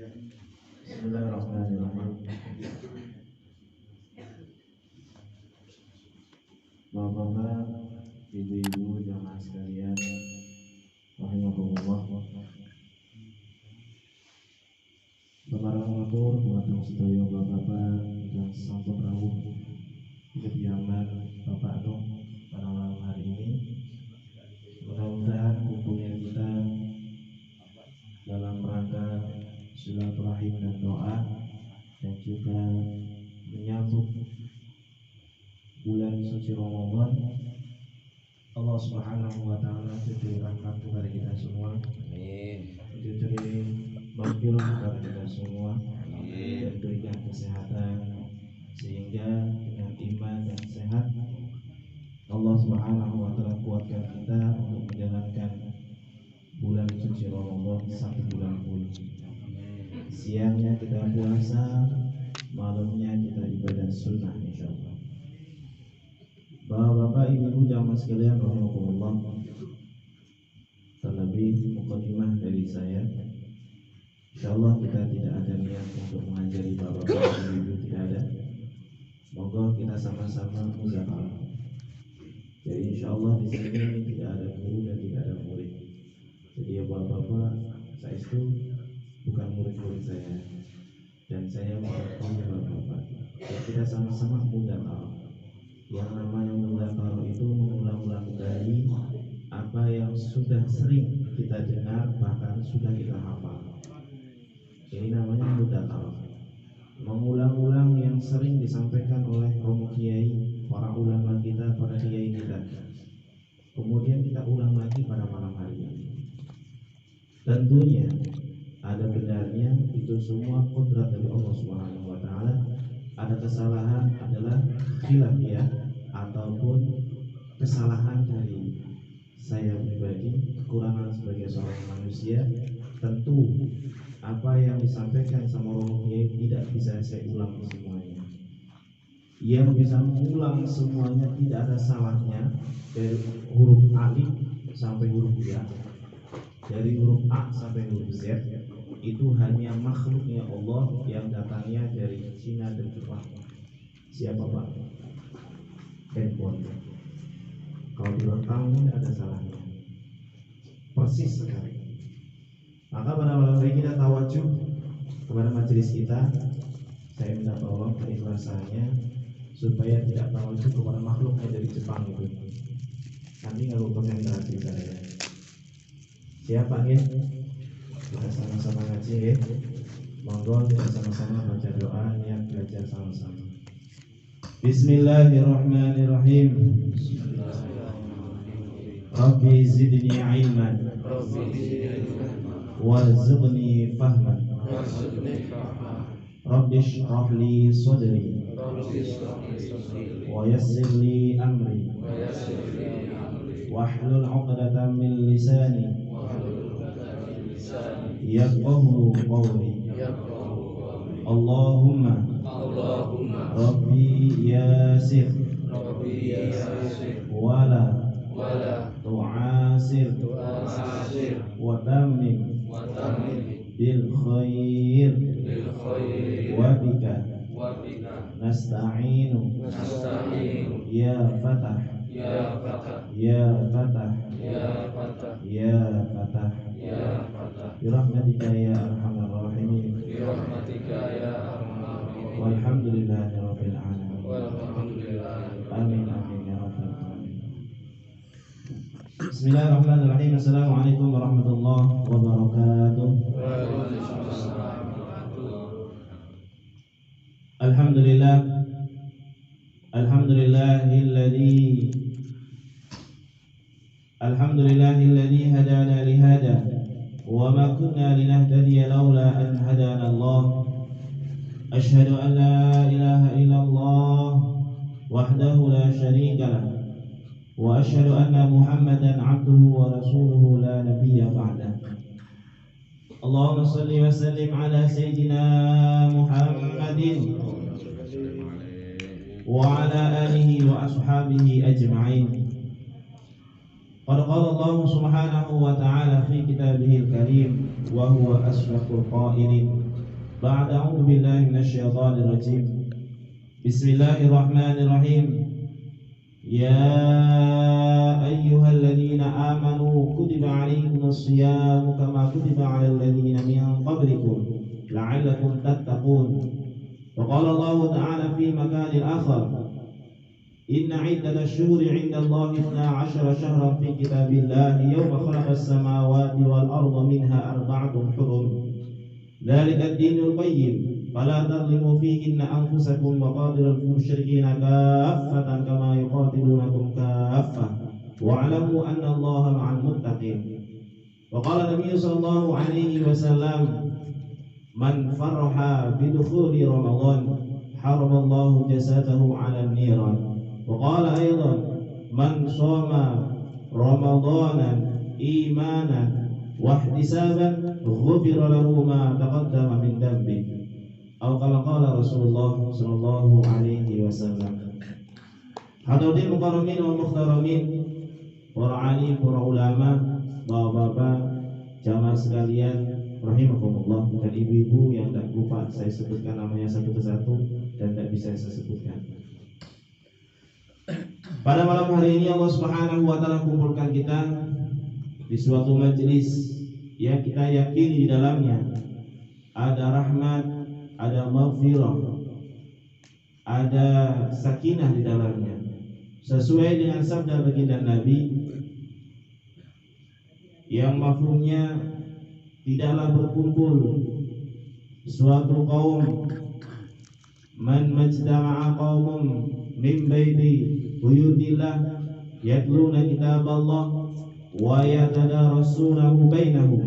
Bismillahirrahmanirrahim. Bapak-bapak, ibu-ibu, jamaah sekalian, rahimakumullah. Bapak-bapak, buatan sedaya bapak-bapak dan sampun rawuh kediaman Bapak Nuh pada malam hari ini. Mudah-mudahan hubungan kita dalam rangka silaturahim dan doa dan juga menyambut bulan suci Ramadan, Allah Subhanahu wa taala beri rahmat kepada kita semua. Amin. Beri maghfirah kepada kita semua. Amin. Dan berikan kesehatan sehingga dengan iman dan sehat Allah Subhanahu wa taala kuatkan kita untuk menjalankan bulan suci Ramadan 1 bulan full. Siangnya kita puasa, malamnya kita ibadah sunnah insyaallah. Bapak-bapak, ibu-ibu, jamaah sekalian rahimakumullah. Terlebih mukadimah dari saya. Insyaallah kita tidak ada niat untuk mengajari bapak-bapak, ibu-ibu, tidak ada. Semoga kita sama-sama muzakarah. Jadi insyaallah di sini tidak ada guru dan tidak ada murid. Jadi ya bapak-bapak, saya itu bukan murid-murid saya dan saya bukan bapak-bapak. Kita sama-sama muzakarah. Yang namanya muzakarah itu mengulang-ulang kembali apa yang sudah sering kita dengar, bahkan sudah kita hafal. Ini namanya muzakarah. Mengulang-ulang yang sering disampaikan oleh romo kiai, para ulama kita, para kiai kita. Kemudian kita ulang lagi pada malam hari ini. Tentunya ada benarnya itu semua kodrat dari Allah Subhanahu wa taala. Ada kesalahan adalah khilaf ya, ataupun kesalahan dari saya pribadi, kekurangan sebagai seorang manusia. Tentu apa yang disampaikan sama romo kiai tidak bisa saya ulang semuanya. Yang bisa mengulang semuanya tidak ada salahnya, dari huruf alif sampai huruf ya, dari huruf A sampai huruf Z, itu hanya makhluknya Allah yang datangnya dari Cina dan Jepang. Siapa Pak? Handphone. Kalau direkam tidak ada salahnya, persis sekali. Maka pada malam hari kita tawajuh kepada majelis kita. Saya minta tolong keikhlasannya supaya tidak tawajuh kepada makhluknya dari Jepang itu. Nanti nggak lupa konsentrasi saya. Siapa ya? Kita sama-sama ngaji ya. Monggo kita sama-sama baca doa, niat belajar sama-sama. Bismillahirrahmanirrahim. Rabbi zidni ilman warzuqni fahman. Rabbi shrah li sadri wa yassir li amri wahlul 'uqdatam min lisani yafqahu qawli. Allahumma Rabbi yasir wala tu'asir wa tammim bil khair wa bika nasta'inu ya fatah ya fatah ya fatah birahmatika ya arhamar rahimin walhamdulillahi rabbil alamin. Amin amin ya rabbal alamin. Bismillahirrahmanirrahim. Assalamualaikum warahmatullahi wabarakatuh. Alhamdulillah, alhamdulillahilladzi hadana li hada wa ma kunna linahtadiya laula an hadana Allah. Asyhadu an la ilaha illallah wahdahu la syarika lah wa asyhadu anna Muhammadan abduhu wa rasuluhu la nabiyya ba'dah. Allahumma salli wa sallim ala sayyidina Muhammadin wa ala alihi wa ashabihi ajma'in. Qad qala Allah subhanahu wa ta'ala fi kitabihil karim وهو أشرف القائلين بعد أعوذ بالله من الشيطان الرجيم بسم الله الرحمن الرحيم يا أيها الذين آمنوا كتب عليكم الصيام كما كتب على الذين من قبلكم لعلكم تتقون وقال الله تعالى في مكان آخر إن عدة الشهور عند الله 12 شهرا في كتاب الله يوم خلق السماوات والأرض منها 4 حرم ذلك الدين القيم فلا تظلموا فيهن أنفسكم وقاتلوا المشركين كافة كما يقاتلونكم كافة واعلموا أن الله مع المتقين وقال النبي صلى الله عليه وسلم من فرح بدخول رمضان حرم الله جسده على النيران وقال أيضا من صام رمضانا إيمانا واحتسابا غفر له ما تقدم من ذنبه atau kama qala Rasulullah sallallahu alaihi wasallam. Hadirin mukarramin wa muhtaramin, para alim, para ulama, bapak-bapak, jamaah sekalian rahimakumullah, dan ibu-ibu yang tak lupa saya sebutkan namanya satu persatu dan tak bisa saya sebutkan. Pada malam hari ini Allah Subhanahu wa taala kumpulkan kita di suatu majelis yang kita yakini di dalamnya ada rahmat, ada maghfirah, ada sakinah di dalamnya, sesuai dengan sabda baginda Nabi yang mafhumnya tidaklah berkumpul suatu kaum man majtama'a qaumun min baiti buyutillah yatluna kitaballah wa yatadarasunahu bainahum.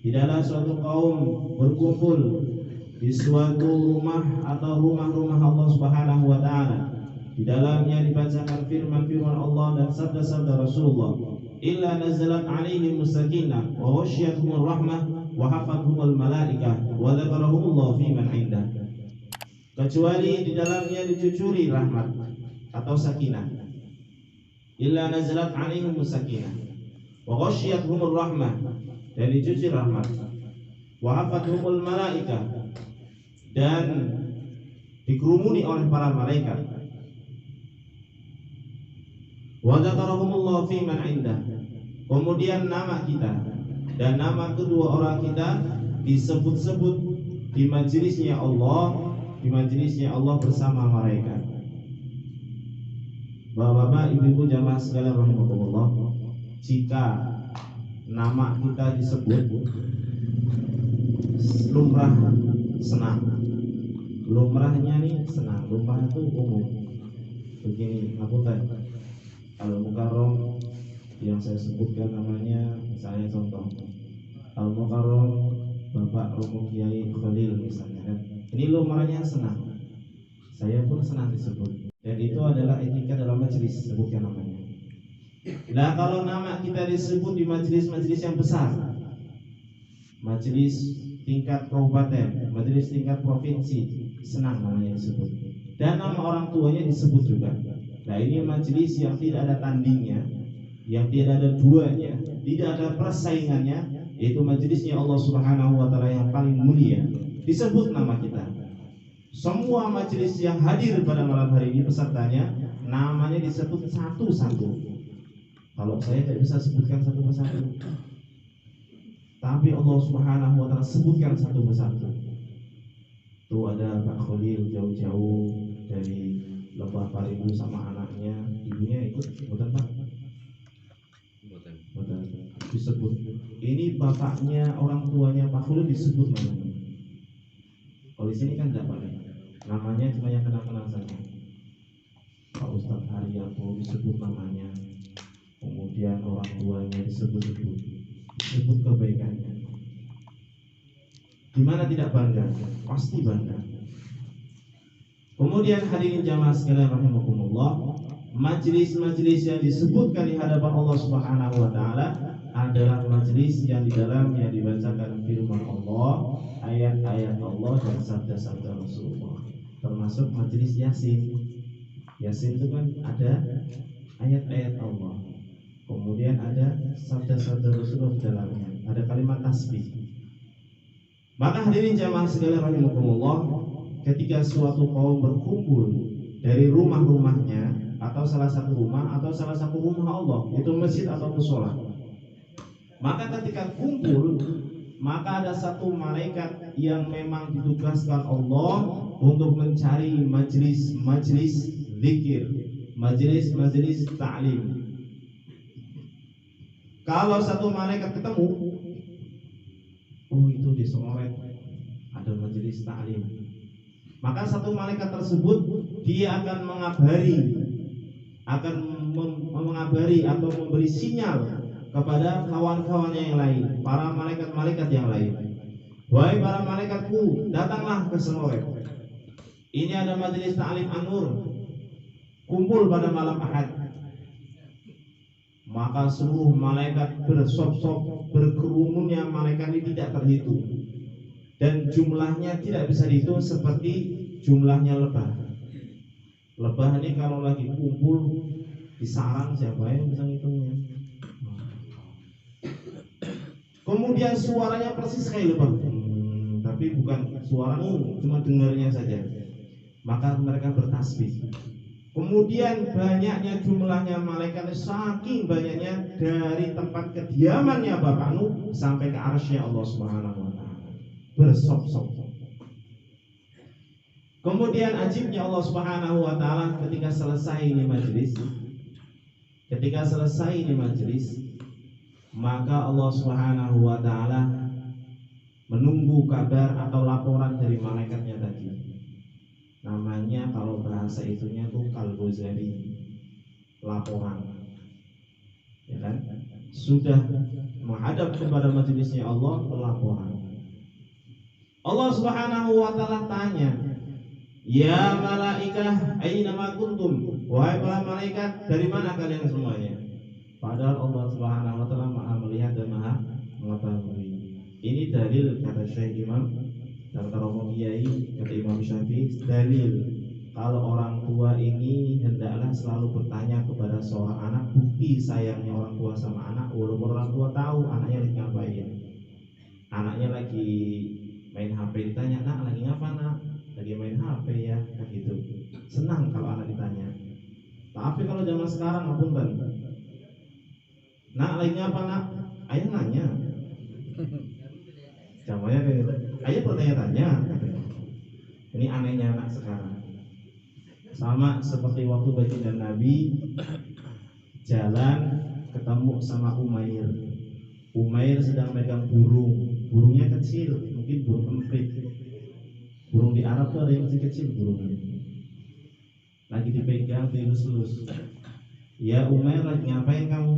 Tidaklah suatu kaum berkumpul di suatu rumah atau rumah-rumah Allah Subhanahu wa taala, di dalamnya dibacakan firman-firman Allah dan sabda-sabda Rasulullah, illa nazalat alaihim sakinah wa ghasyiyatuhumur rahmah wa hafathumul malaikah wa dzakarahumullah fi man indah. Kecuali di dalamnya dicucuri rahmat atau sakinah. Illa nazalat alaihim sakinah wa ghasyiyatuhumur rahmah, dan dicuci rahmat, wa hafathumul malaikah, dan dikerumuni oleh para malaikat, wa dzakarahumullah fi man indah. Kemudian nama kita dan nama kedua orang kita disebut-sebut di majelisnya Allah, bersama malaikat. Bapak-bapak, ibu-ibu, jamaah sekalian rahimakumullah, jika nama kita disebut lumrah senang. Lumrahnya nih senang. Lumrah itu umum. Begini, ngapunten. Kalau mukarrom yang saya sebutkan namanya, misalnya contoh Al Mukarrom Bapak Romo Kiai Khalil misalnya kan. Ini lumrahnya senang. Saya pun senang disebut. Dan itu adalah etika dalam majelis, sebutkan namanya. Nah, kalau nama kita disebut di majelis-majelis yang besar, majelis tingkat kabupaten, majelis tingkat provinsi, senang namanya disebut. Dan nama orang tuanya disebut juga. Nah, ini majelis yang tidak ada tandingnya, yang tidak ada duanya, tidak ada persaingannya, yaitu majelisnya Allah Subhanahu wa taala yang paling mulia. Disebut nama kita. Semua majelis yang hadir pada malam hari ini pesertanya namanya disebut satu-satu. Kalau saya tidak bisa sebutkan satu persatu, tapi Allah Subhanahu wa taala sebutkan satu persatu. Tuh ada Pak Khalil jauh-jauh dari Lebah Paribu sama anaknya, ibunya ikut, bukan Pak? Bukan. Disebut. Ini bapaknya, orang tuanya Pak Khalil disebut namanya. Kalau di sini kan tidak pakai. Namanya cuma yang kenal-kenal saja. Pak Ustadz Haryanto disebut namanya. Kemudian orang tuanya disebut kebaikannya. Dimana tidak bangga? Pasti bangga. Kemudian hadirin jamaah sekalian rahimakumullah, majelis-majelis yang disebutkan di hadapan Allah Subhanahu wa taala adalah majelis yang di dalamnya dibacakan firman Allah, ayat-ayat Allah dan sabda-sabda Rasulullah. Termasuk majelis Yasin. Yasin itu kan ada ayat-ayat Allah, kemudian ada sabda-sabda Rasulullah di dalamnya. ada kalimat tasbih. Maka hadirin jamaah sekalian rahimakumullah, ketika suatu kaum berkumpul dari rumah-rumahnya atau salah satu rumah Allah, itu masjid atau mushola, maka ketika kumpul, maka ada satu malaikat yang memang ditugaskan Allah untuk mencari majlis zikir, majlis ta'lim. Kalau satu malaikat ketemu, oh itu di Songoret ada majelis ta'lim, maka satu malaikat tersebut dia akan mengabari atau memberi sinyal kepada kawan-kawannya yang lain, para malaikat-malaikat yang lain. Wahai para malaikatku, datanglah ke Songoret. Ini ada majelis ta'lim An-Nur, kumpul pada malam Ahad. Maka seluruh malaikat bersop-sop, berkerumunnya malaikat ini tidak terhitung, dan jumlahnya tidak bisa dihitung seperti jumlahnya lebah. Lebah ini kalau lagi kumpul di sarang, siapa yang bisa ngitungnya? Kemudian suaranya persis kayak lebah, tapi bukan suaranya, cuma dengarnya saja. Maka mereka bertasbih. Kemudian banyaknya jumlahnya malaikat, saking banyaknya, dari tempat kediamannya Bapak Nuh sampai ke arsy Allah Subhanahu wa taala, bersop-sop. Kemudian ajibnya Allah Subhanahu wa taala ketika selesai ini majelis, maka Allah Subhanahu wa taala menunggu kabar atau laporan dari malaikatnya tadi. Namanya kalau bahasa itunya tuh kalbozari, laporan, ya kan? Sudah menghadap kepada majelisnya Allah, laporan. Allah Subhanahu wa taala tanya, ya malaikah aina ma kuntum, wahai para malaikat, dari mana kalian semuanya? Padahal Allah Subhanahu wa taala Maha melihat dan Maha mengetahui. Ini dalil, kata Syekh Imam dan Karomo Kiai, kata Imam Syafi'i, dalil kalau orang tua ini hendaklah selalu bertanya kepada seorang anak, bukti sayangnya orang tua sama anak, walaupun orang tua tahu anaknya lagi ngapain. Anaknya lagi main HP, ditanya, nak lagi ngapa nak? Lagi main HP ya, kayak gitu. Senang kalau anak ditanya. Tapi kalau zaman sekarang, apunten, nak lagi ngapa nak? Ayah nanya. Jawabannya kayak gitu. Ayah bertanya-tanya. Ini anehnya anak sekarang. Sama seperti waktu baginda Nabi jalan ketemu sama Umair. Umair sedang megang burung. Burungnya kecil, mungkin burung emprit. Burung di Arab tuh ada yang kecil burungnya. Lagi dipegang, dilus-lus. Ya Umair, lagi ngapain kamu?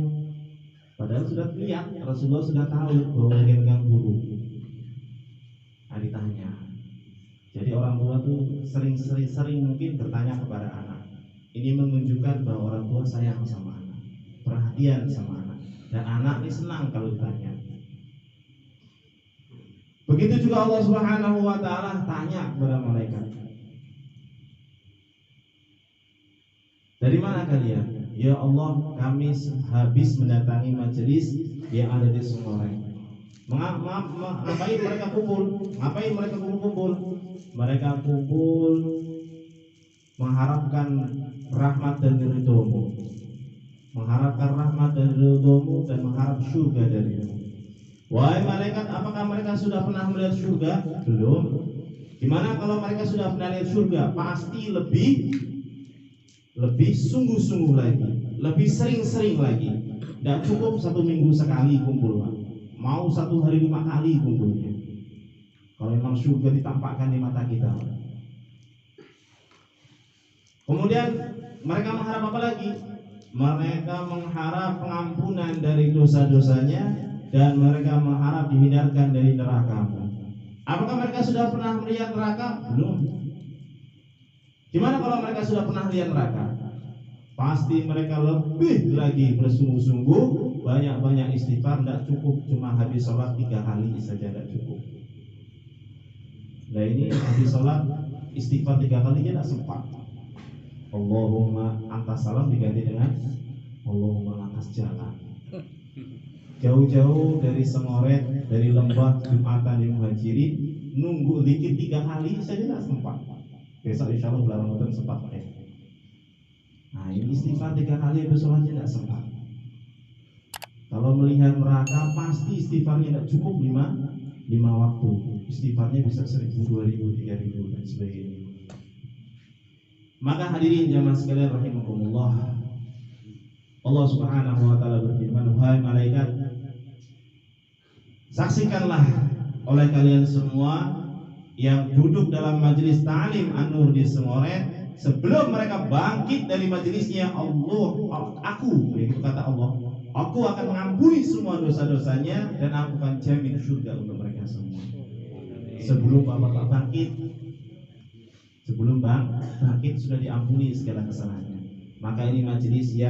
Padahal sudah lihat, Rasulullah sudah tahu bahwa dia megang burung. Ditanya. Jadi orang tua tuh sering mungkin bertanya kepada anak. Ini menunjukkan bahwa orang tua sayang sama anak, perhatian sama anak, dan anak ini senang kalau ditanya. Begitu juga Allah Subhanahu wa taala tanya kepada malaikat, dari mana kalian? Ya Allah, kami habis mendatangi majelis yang ada di Songoret. Ngapain mereka kumpul? Mereka kumpul mengharapkan rahmat dan ridhomu, dan mengharap surga darimu. Wahai malaikat, apakah mereka sudah pernah melihat surga? Belum. Gimana kalau mereka sudah pernah lihat surga? Pasti lebih sungguh-sungguh lagi, lebih sering-sering lagi. Tidak cukup 1 minggu sekali kumpul, Pak. Mau 1 hari 5 kali kumpulnya. Kalau memang surga ditampakkan di mata kita. Kemudian mereka mengharap apa lagi? Mereka mengharap pengampunan dari dosa-dosanya, dan mereka mengharap dihindarkan dari neraka. Apakah mereka sudah pernah melihat neraka? Belum. Gimana kalau mereka sudah pernah lihat neraka? Pasti mereka lebih lagi bersungguh-sungguh, banyak-banyak istighfar. Tidak cukup cuma habis sholat 3 kali saja, tidak cukup. Nah ini habis sholat istighfar 3 kali tidak sempat. Allahumma antas salam diganti dengan Allahumma lakas jalan. jauh-jauh dari Sengoret, dari Lembah Jumatan di Muhajirin, nunggu zikir 3 kali saja tidak sempat. Besok insya Allah bulan Ramadan sempat pakai. Nah ini istighfar 3 kali besok aja tidak sempat. Kalau melihat neraka pasti istighfarnya tidak cukup 5 waktu. Istighfarnya bisa 1000, 2000, 3000 dan sebagainya. Maka hadirin jamaah sekalian rahimakumullah, Allah Subhanahu wa taala berfirman, "Wahai malaikat, saksikanlah oleh kalian semua yang duduk dalam majelis ta'lim An-Nur di Sengoret, sebelum mereka bangkit dari majelisnya, aku, itu kata Allah, aku akan mengampuni semua dosa-dosanya dan aku akan jamin surga untuk mereka semua." Sebelum bapak bangkit, sudah diampuni segala kesalahannya. Maka ini majelis di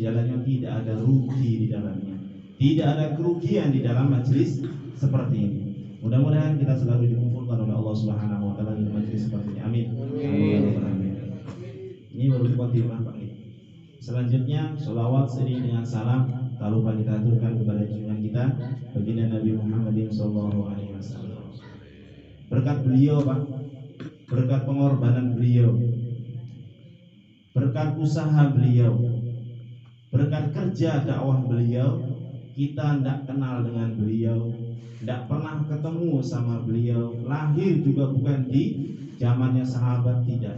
dalamnya tidak ada rugi di dalamnya, tidak ada kerugian di dalam majelis seperti ini. Mudah-mudahan kita selalu dikumpulkan oleh Allah Subhanahu wa taala di majelis seperti ini. Amin. Amin. Ini baru khotimah Pak. Selanjutnya sholawat seiring dengan salam tak lupa kita aturkan kepada junjungan kita baginda Nabi Muhammad SAW. Berkat beliau Pak, berkat pengorbanan beliau, berkat usaha beliau, berkat kerja dakwah beliau, kita tidak kenal dengan beliau, tidak pernah ketemu sama beliau, lahir juga bukan di zamannya sahabat, tidak.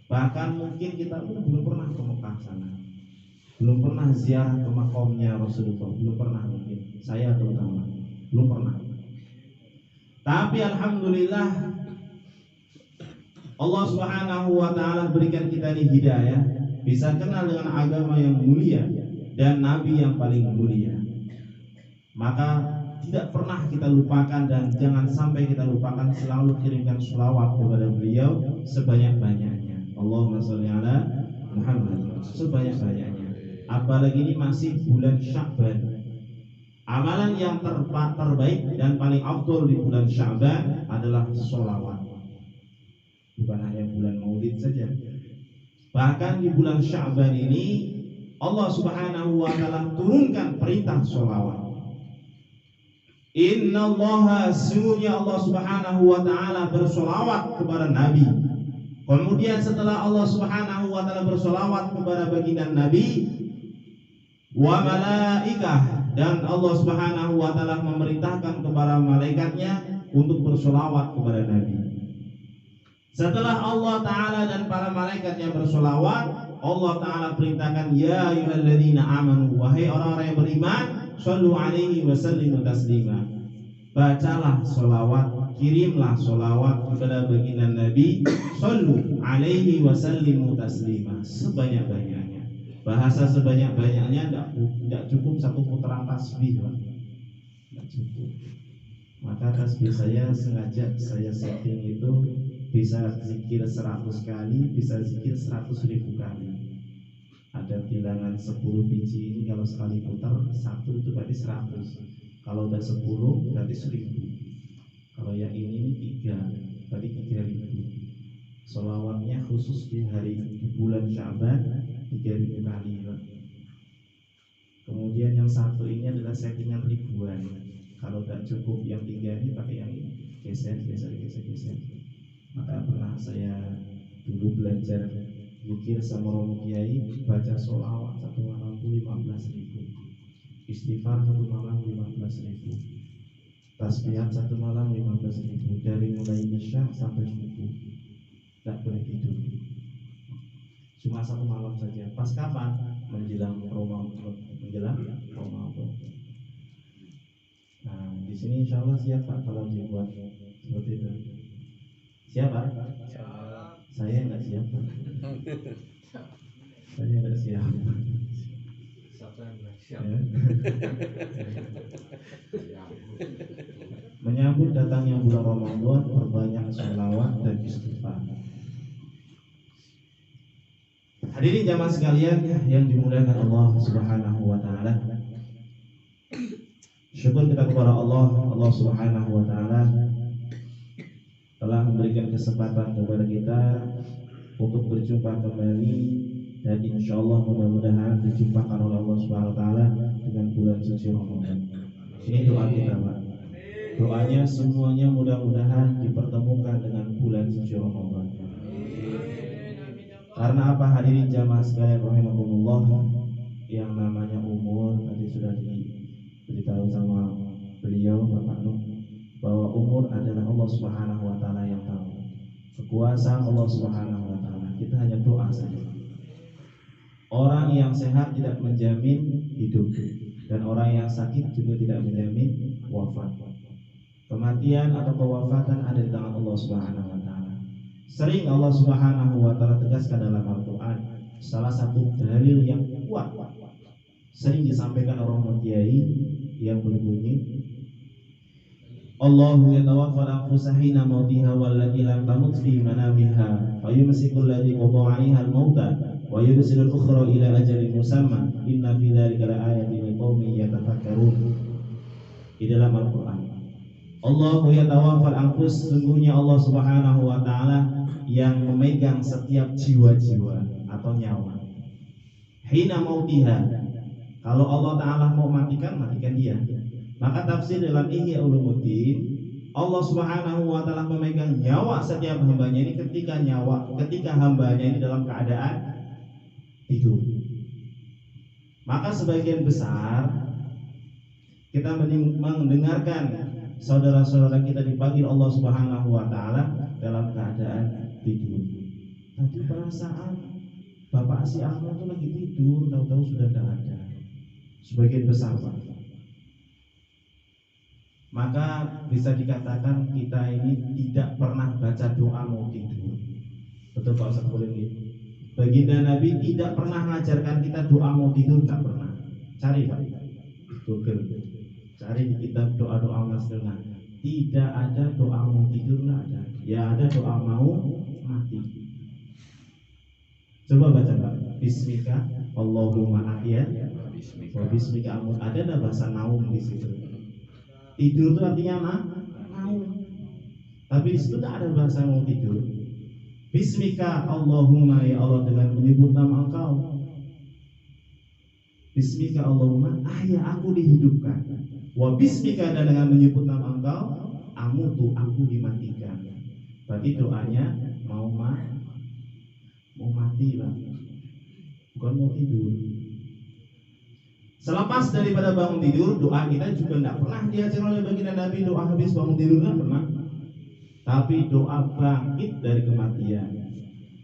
Bahkan mungkin kita pun belum pernah ke Mekah sana, belum pernah ziarah ke makamnya Rasulullah, belum pernah, mungkin saya terutama belum pernah. Tapi alhamdulillah Allah Subhanahu wa taala berikan kita ini hidayah, bisa kenal dengan agama yang mulia dan nabi yang paling mulia. Maka tidak pernah kita lupakan dan jangan sampai kita lupakan, selalu kirimkan sholawat kepada beliau sebanyak-banyaknya. Allahumma sholli ala Muhammad, sebanyak-banyaknya. Apalagi ini masih bulan Sya'ban. Amalan yang terbaik dan paling afdol di bulan Sya'ban adalah sholawat. Bukan hanya bulan Maulid saja. Bahkan di bulan Sya'ban ini Allah Subhanahu wa taala turunkan perintah sholawat. Innallaha, sungguhnya Allah Subhanahu wa taala bersolawat kepada Nabi. Kemudian setelah Allah Subhanahu wa taala bersolawat kepada baginda Nabi, wa malaikah, dan Allah Subhanahu wa taala memerintahkan kepada malaikatnya untuk bersolawat kepada Nabi. Setelah Allah taala dan para malaikatnya bersolawat, Allah taala perintahkan, ya ayyuhalladzina amanu, wahai orang-orang yang beriman, shallu alaihi wa sallimu taslima. Bacalah solawat, kirimlah solawat kepada baginda Nabi, shallu alaihi wa sallimu taslima, sebanyak-banyaknya. Bahasa sebanyak-banyaknya tidak cukup satu putaran tasbih, tidak cukup. Maka tasbih saya sengaja saya setting itu bisa zikir 100 kali, bisa zikir 100.000 kali. Ada bilangan 10 biji ini, kalau sekali putar 1 itu berarti 100. Kalau udah 10 berarti 1000. Kalau yang ini 3 berarti 3000. Sholawatnya khusus di bulan Sya'ban 3000 kali. Kemudian yang satu ini adalah settingan ribuan. Kalau tidak cukup yang 3 ini pakai yang ini, geser. Maka pernah saya dulu belajar zikir sama Romo Kiai, baca sholawat satu malam itu 15.000, istighfar satu malam 15.000, tasbihat satu malam 15.000, dari mulai isya sampai subuh, tidak boleh tidur, cuma satu malam saja. Pas kapan? Menjelang Ramadan. Nah, di sini insya Allah siap Pak kalau dibuat seperti itu. Siap Pak? Saya nggak siap. Saya nggak siap. Menyambut datangnya bulan Ramadan, perbanyak sholawat dan istighfar. Hadirin jamaah sekalian yang dimuliakan Allah Subhanahu wa taala. Syukur kita kepada Allah Subhanahu wa taala telah memberikan kesempatan kepada kita untuk berjumpa kembali dan insya Allah mudah-mudahan dijumpakan oleh Allah Subhanahu Wa Taala dengan bulan suci Ramadan. Ini doa kita, Pak. Doanya semuanya mudah-mudahan dipertemukan dengan bulan suci Ramadan. Karena apa, hadirin jamaah sekalian rahimakumullah, yang namanya umur tadi sudah diberitahu sama beliau Bapak Nuh bahwa umur adalah Allah Subhanahu Wa Taala yang tahu. Kekuasaan Allah Subhanahu Wa Taala. Kita hanya doa saja. Orang yang sehat tidak menjamin hidup, dan orang yang sakit juga tidak menjamin wafat. Kematian atau kewafatan ada di tangan Allah Subhanahu Wa Taala. Sering Allah Subhanahu Wa Taala tegaskan dalam Al-Quran. Salah satu dalil yang kuat sering disampaikan orang kiai yang berbunyi, Allahu yatawaffal anfusa hina mautiha wallati lam tamut fi manamiha wa yumsiku allati qada 'alaiha al-mauta wa yursilu al-ukhra ila ajalin musamma inna fi dzalika laayatin liqaumin yatafakkarun. Di dalam Al-Qur'an, Allahu yatawaffal anfus, sungguhnya Allah Subhanahu Wa Taala yang memegang setiap jiwa-jiwa atau nyawa. Hina mautiha, kalau Allah Ta'ala mau matikan dia. Maka tafsir dalam Ihya Ulumuddin, Allah Subhanahu Wa Ta'ala memegang nyawa setiap hambanya ini ketika hambanya ini dalam keadaan tidur. Maka sebagian besar kita mendengarkan saudara-saudara kita dipanggil Allah Subhanahu Wa Ta'ala dalam keadaan tidur. Tadi perasaan Bapak si Ahmad itu lagi tidur, tahu-tahu sudah tidak ada. Sebagian besar, Pak. Maka bisa dikatakan kita ini tidak pernah baca doa mau tidur. Betul Pak Ustaz boleh ini. Baginda Nabi tidak pernah mengajarkan kita doa mau tidur, tidak pernah. Cari Pak, Google, cari di kitab doa-doa Mas Dengar. Tidak ada doa mau tidur, tidak ada. Ya ada doa mau mati. Coba baca Pak. Bismika Allahumma ahya wa bismika amut. Ada enggak bahasa naum di situ? Tidur itu artinya mau. Tapi di situ tak ada bahasa mau tidur. Bismika Allahumma, ya Allah, dengan menyebut nama Engkau. Bismika Allahumma, ahya, aku dihidupkan. Wa bismika, dan dengan menyebut nama Engkau, amutu, aku dimatikan. Berarti doanya mau mati lah, bukan mau tidur. Selepas daripada bangun tidur, doa kita juga tidak pernah diajar oleh baginda Nabi. Doa habis bangun tidur tidak pernah. Tapi doa bangkit dari kematian.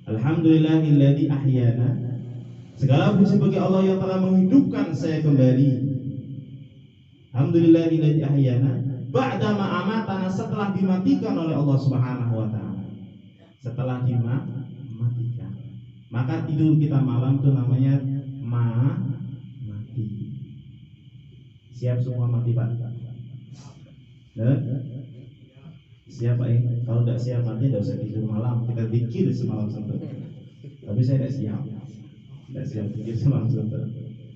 Alhamdulillahilladzi ahyana. Segala puji bagi Allah yang telah menghidupkan saya kembali. Alhamdulillahilladzi ahyana ba'da ma amatana, setelah dimatikan oleh Allah Subhanahu Wa Taala. Setelah dimatikan. Maka tidur kita malam itu namanya mati. Siap semua mati Pak? Siap Pak? Kalau tidak siap mati tidak usah tidur malam. Kita zikir semalam suntuk. Tapi saya tidak siap. Tidak siap zikir semalam suntuk.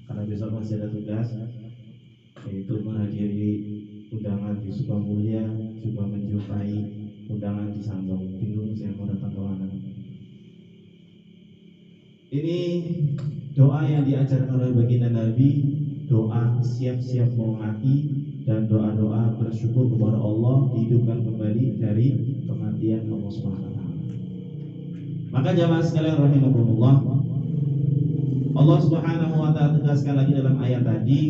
Karena besok masih ada tugas, yaitu menghadiri undangan di Sukamulya, juga menjumpai undangan di Sanggau. Bingung saya mau datang ke mana. Ini doa yang diajarkan oleh baginda Nabi, doa siap-siap mau mati dan doa-doa bersyukur kepada Allah dihidupkan kembali dari kematian Allah Subhanahu wa taala. Maka jamaah sekalian rahimakumullah, Allah Subhanahu wa taala tegaskan lagi dalam ayat tadi,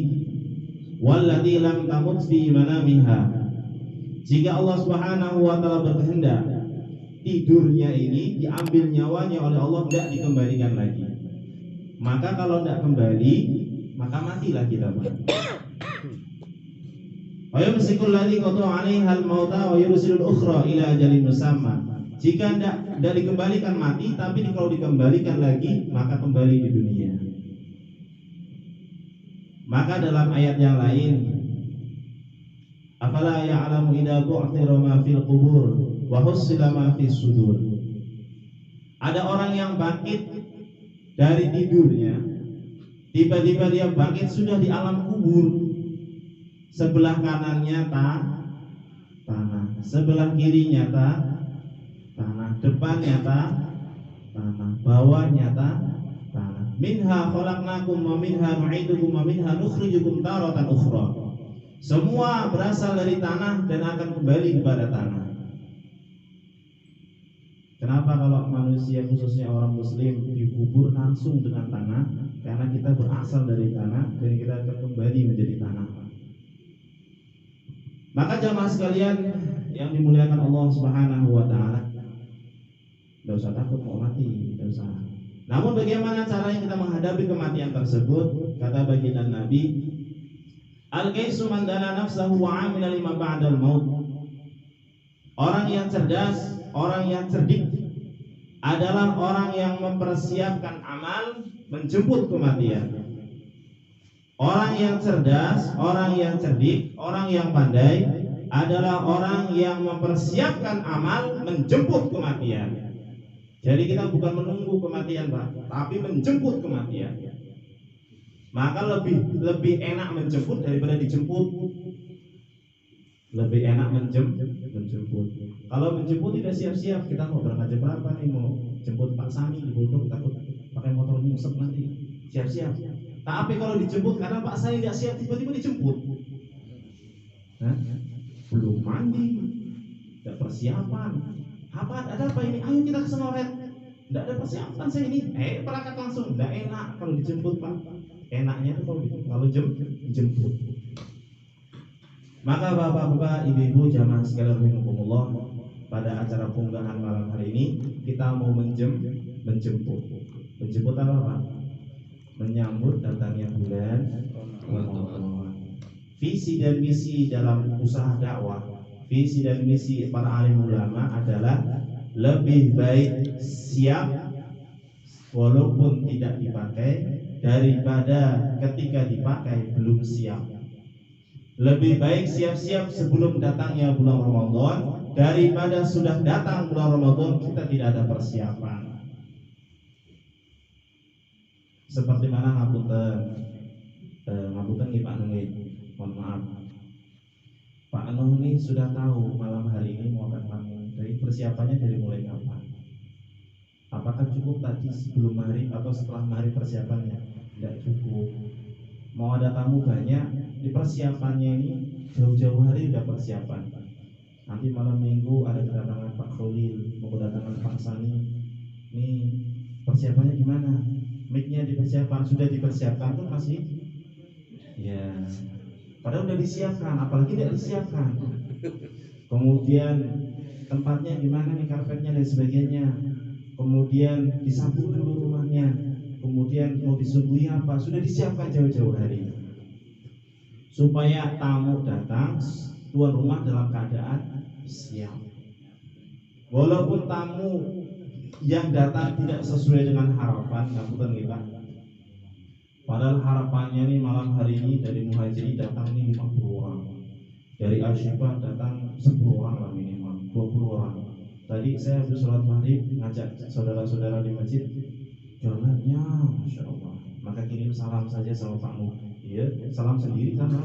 wallati lam tamut fi manamiha. Jika Allah Subhanahu wa taala berkehendak tidurnya ini diambil nyawanya oleh Allah, tidak dikembalikan lagi. Maka kalau tidak kembali, maka matilah kita. Wa yumsikul ladzi qada 'alaiha al-mauta wa yursilul ukhra ila ajalin musamma. Jika tidak dikembalikan mati, tapi kalau dikembalikan lagi maka kembali di dunia. Maka dalam ayat yang lain, afala ya'lamu idza bu'thira ma fil qubur wa husila ma fis sudur. Ada orang yang bangkit dari tidurnya, tiba-tiba dia bangkit sudah di alam kubur. Sebelah kanannya tanah, sebelah kirinya tanah, depannya tanah, bawahnya tanah. Minha khalaqnakum wa minha nu'idukum wa minha nukhrijukum taratan ukhra. Semua berasal dari tanah dan akan kembali kepada tanah. Kenapa kalau manusia khususnya orang muslim dikubur langsung dengan tanah? Karena kita berasal dari tanah dan kita akan kembali menjadi tanah. Maka jamaah sekalian yang dimuliakan Allah Subhanahu wa taala, tidak usah takut mau mati, tidak usah. Namun bagaimana caranya kita menghadapi kematian tersebut? Kata baginda Nabi, al-qaisu man dana nafsahu wa 'amila lima ba'dal maut. Orang yang cerdas, orang yang cerdik adalah orang yang mempersiapkan amal menjemput kematian. Orang yang cerdas, orang yang cerdik, orang yang pandai adalah orang yang mempersiapkan amal menjemput kematian. Jadi kita bukan menunggu kematian, Pak, tapi menjemput kematian. Maka lebih enak menjemput daripada dijemput. Lebih enak menjemput. Kalau menjemput tidak siap-siap, kita mau berangkat jam berapa nih, mau jemput Pak Sani di Bodong, takut pakai motor nyungsep nanti. Siap-siap. Tapi kalau dijemput karena Pak Sani tidak siap, tiba-tiba dijemput. Belum mandi, tidak persiapan. Ada apa ini? Ayo kita ke Senoret. Tidak ada persiapan saya ini. Berangkat langsung. Tidak enak kalau dijemput, Pak. Enaknya itu kalau jemput. Maka bapak-bapak, ibu-ibu, jamaah sekalian rahimakumullah, pada acara punggahan malam hari ini kita mau menjemput. Menjemput apa, Pak? Menyambut datangnya bulan Ramadan. Visi dan misi dalam usaha dakwah, visi dan misi para alim ulama adalah lebih baik siap walaupun tidak dipakai daripada ketika dipakai belum siap. Lebih baik siap-siap sebelum datangnya bulan Ramadan daripada sudah datang bulan Ramadan kita tidak ada persiapan. Seperti mana ngapunten nih Pak Nuh, mohon maaf. Pak Nuh nih sudah tahu malam hari ini mau akan bangun. Dari persiapannya dari mulai kapan? Apakah cukup tadi sebelum maghrib atau setelah maghrib persiapannya? Tidak cukup. Mau ada tamu banyak, di persiapannya ini jauh-jauh hari sudah persiapan. Nanti malam minggu ada kedatangan Pak Khalil, mau kedatangan Pak Sani. Ini persiapannya gimana? Mic-nya sudah dipersiapkan tuh masih? Ya. Padahal sudah disiapkan, apalagi tidak disiapkan. Kemudian tempatnya gimana nih, karpetnya dan sebagainya. Kemudian disapu dulu rumahnya. Kemudian mau disuguhi apa, sudah disiapkan jauh-jauh hari supaya tamu datang tuan rumah dalam keadaan siap. Walaupun tamu yang datang tidak sesuai dengan harapan, ngapunten nggih Pak. Padahal harapannya nih malam hari ini dari Muhajirin datang nih 50 orang. Dari Asyifa datang 10 orang lah minimal, 20 orang. Tadi saya habis sholat maghrib ngajak saudara-saudara di masjid, jalannya Masya Allah, maka kirim salam saja sama Pak Nuh. Iya, salam sendiri sama.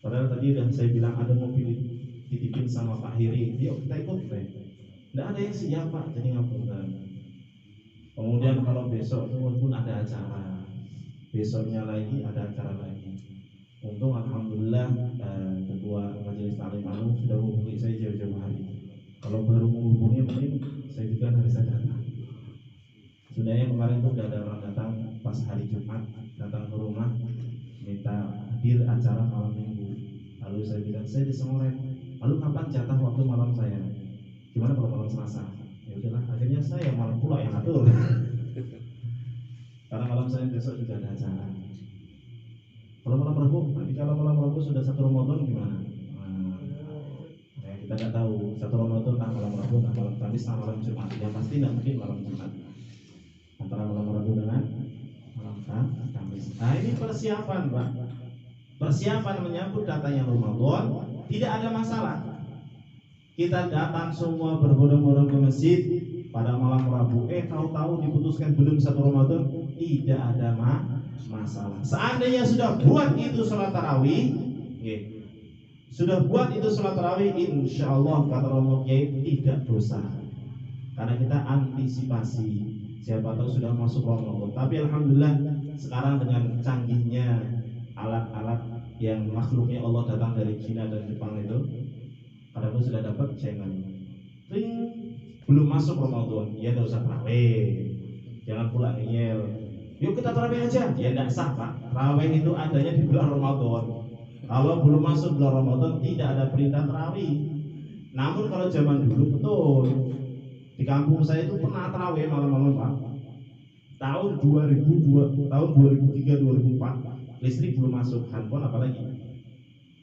Padahal tadi udah saya bilang ada mobil dititipin sama Pak Hiri, yuk kita ikut deh. Tidak ada yang siap Pak, jadi ngapunten. Kemudian kalau besok itu pun ada acara, besoknya lagi ada acara lagi. Untung alhamdulillah ketua majelis taklim Nuh sudah menghubungi saya jauh-jauh hari. Kalau baru menghubungi mungkin saya juga nggak bisa datang. Sebenarnya kemarin tuh ada orang datang pas hari Jumat, datang ke rumah minta hadir acara malam minggu. Lalu saya bilang saya di Senoret. Lalu kapan jatah waktu malam saya? Gimana kalau malam Selasa? Ya udahlah, akhirnya saya malam pula yang atur. Karena malam saya besok juga ada acara. Kalau malam Rabu, nanti kalau malam Rabu sudah 1 Ramadan gimana? Kita nggak tahu 1 Ramadan entah malam Rabu, entah malam Kamis, entah malam Jumat. Yang pasti nggak mungkin malam Jumat. Antara malam Rabu dengan malam Kamis. Nah ini persiapan Pak. Persiapan menyambut datangnya Ramadan tidak ada masalah. Kita datang semua berbondong-bondong ke masjid pada malam Rabu. Tahu-tahu diputuskan belum 1 Ramadan, tidak ada masalah. Seandainya sudah buat itu sholat tarawih, sudah buat itu sholat tarawih, insya Allah kata Romo Kiai tidak dosa. Karena kita antisipasi. siapa tahu sudah masuk Ramadan. Tapi alhamdulillah sekarang dengan canggihnya alat-alat yang makhluknya Allah datang dari Cina dan Jepang itu, kadang sudah dapat channel. Ring, belum masuk Ramadan, ya tidak usah tarawih, jangan pula ngeyel. Yuk kita tarawih aja, ya tidak sah Pak. Tarawih itu adanya di bulan Ramadan. Kalau belum masuk bulan Ramadan tidak ada perintah tarawih. Namun kalau zaman dulu betul, di kampung saya itu pernah tarawih malam-malam Pak. Tahun 2002, tahun 2003, 2004, listrik belum masuk, handphone apalagi.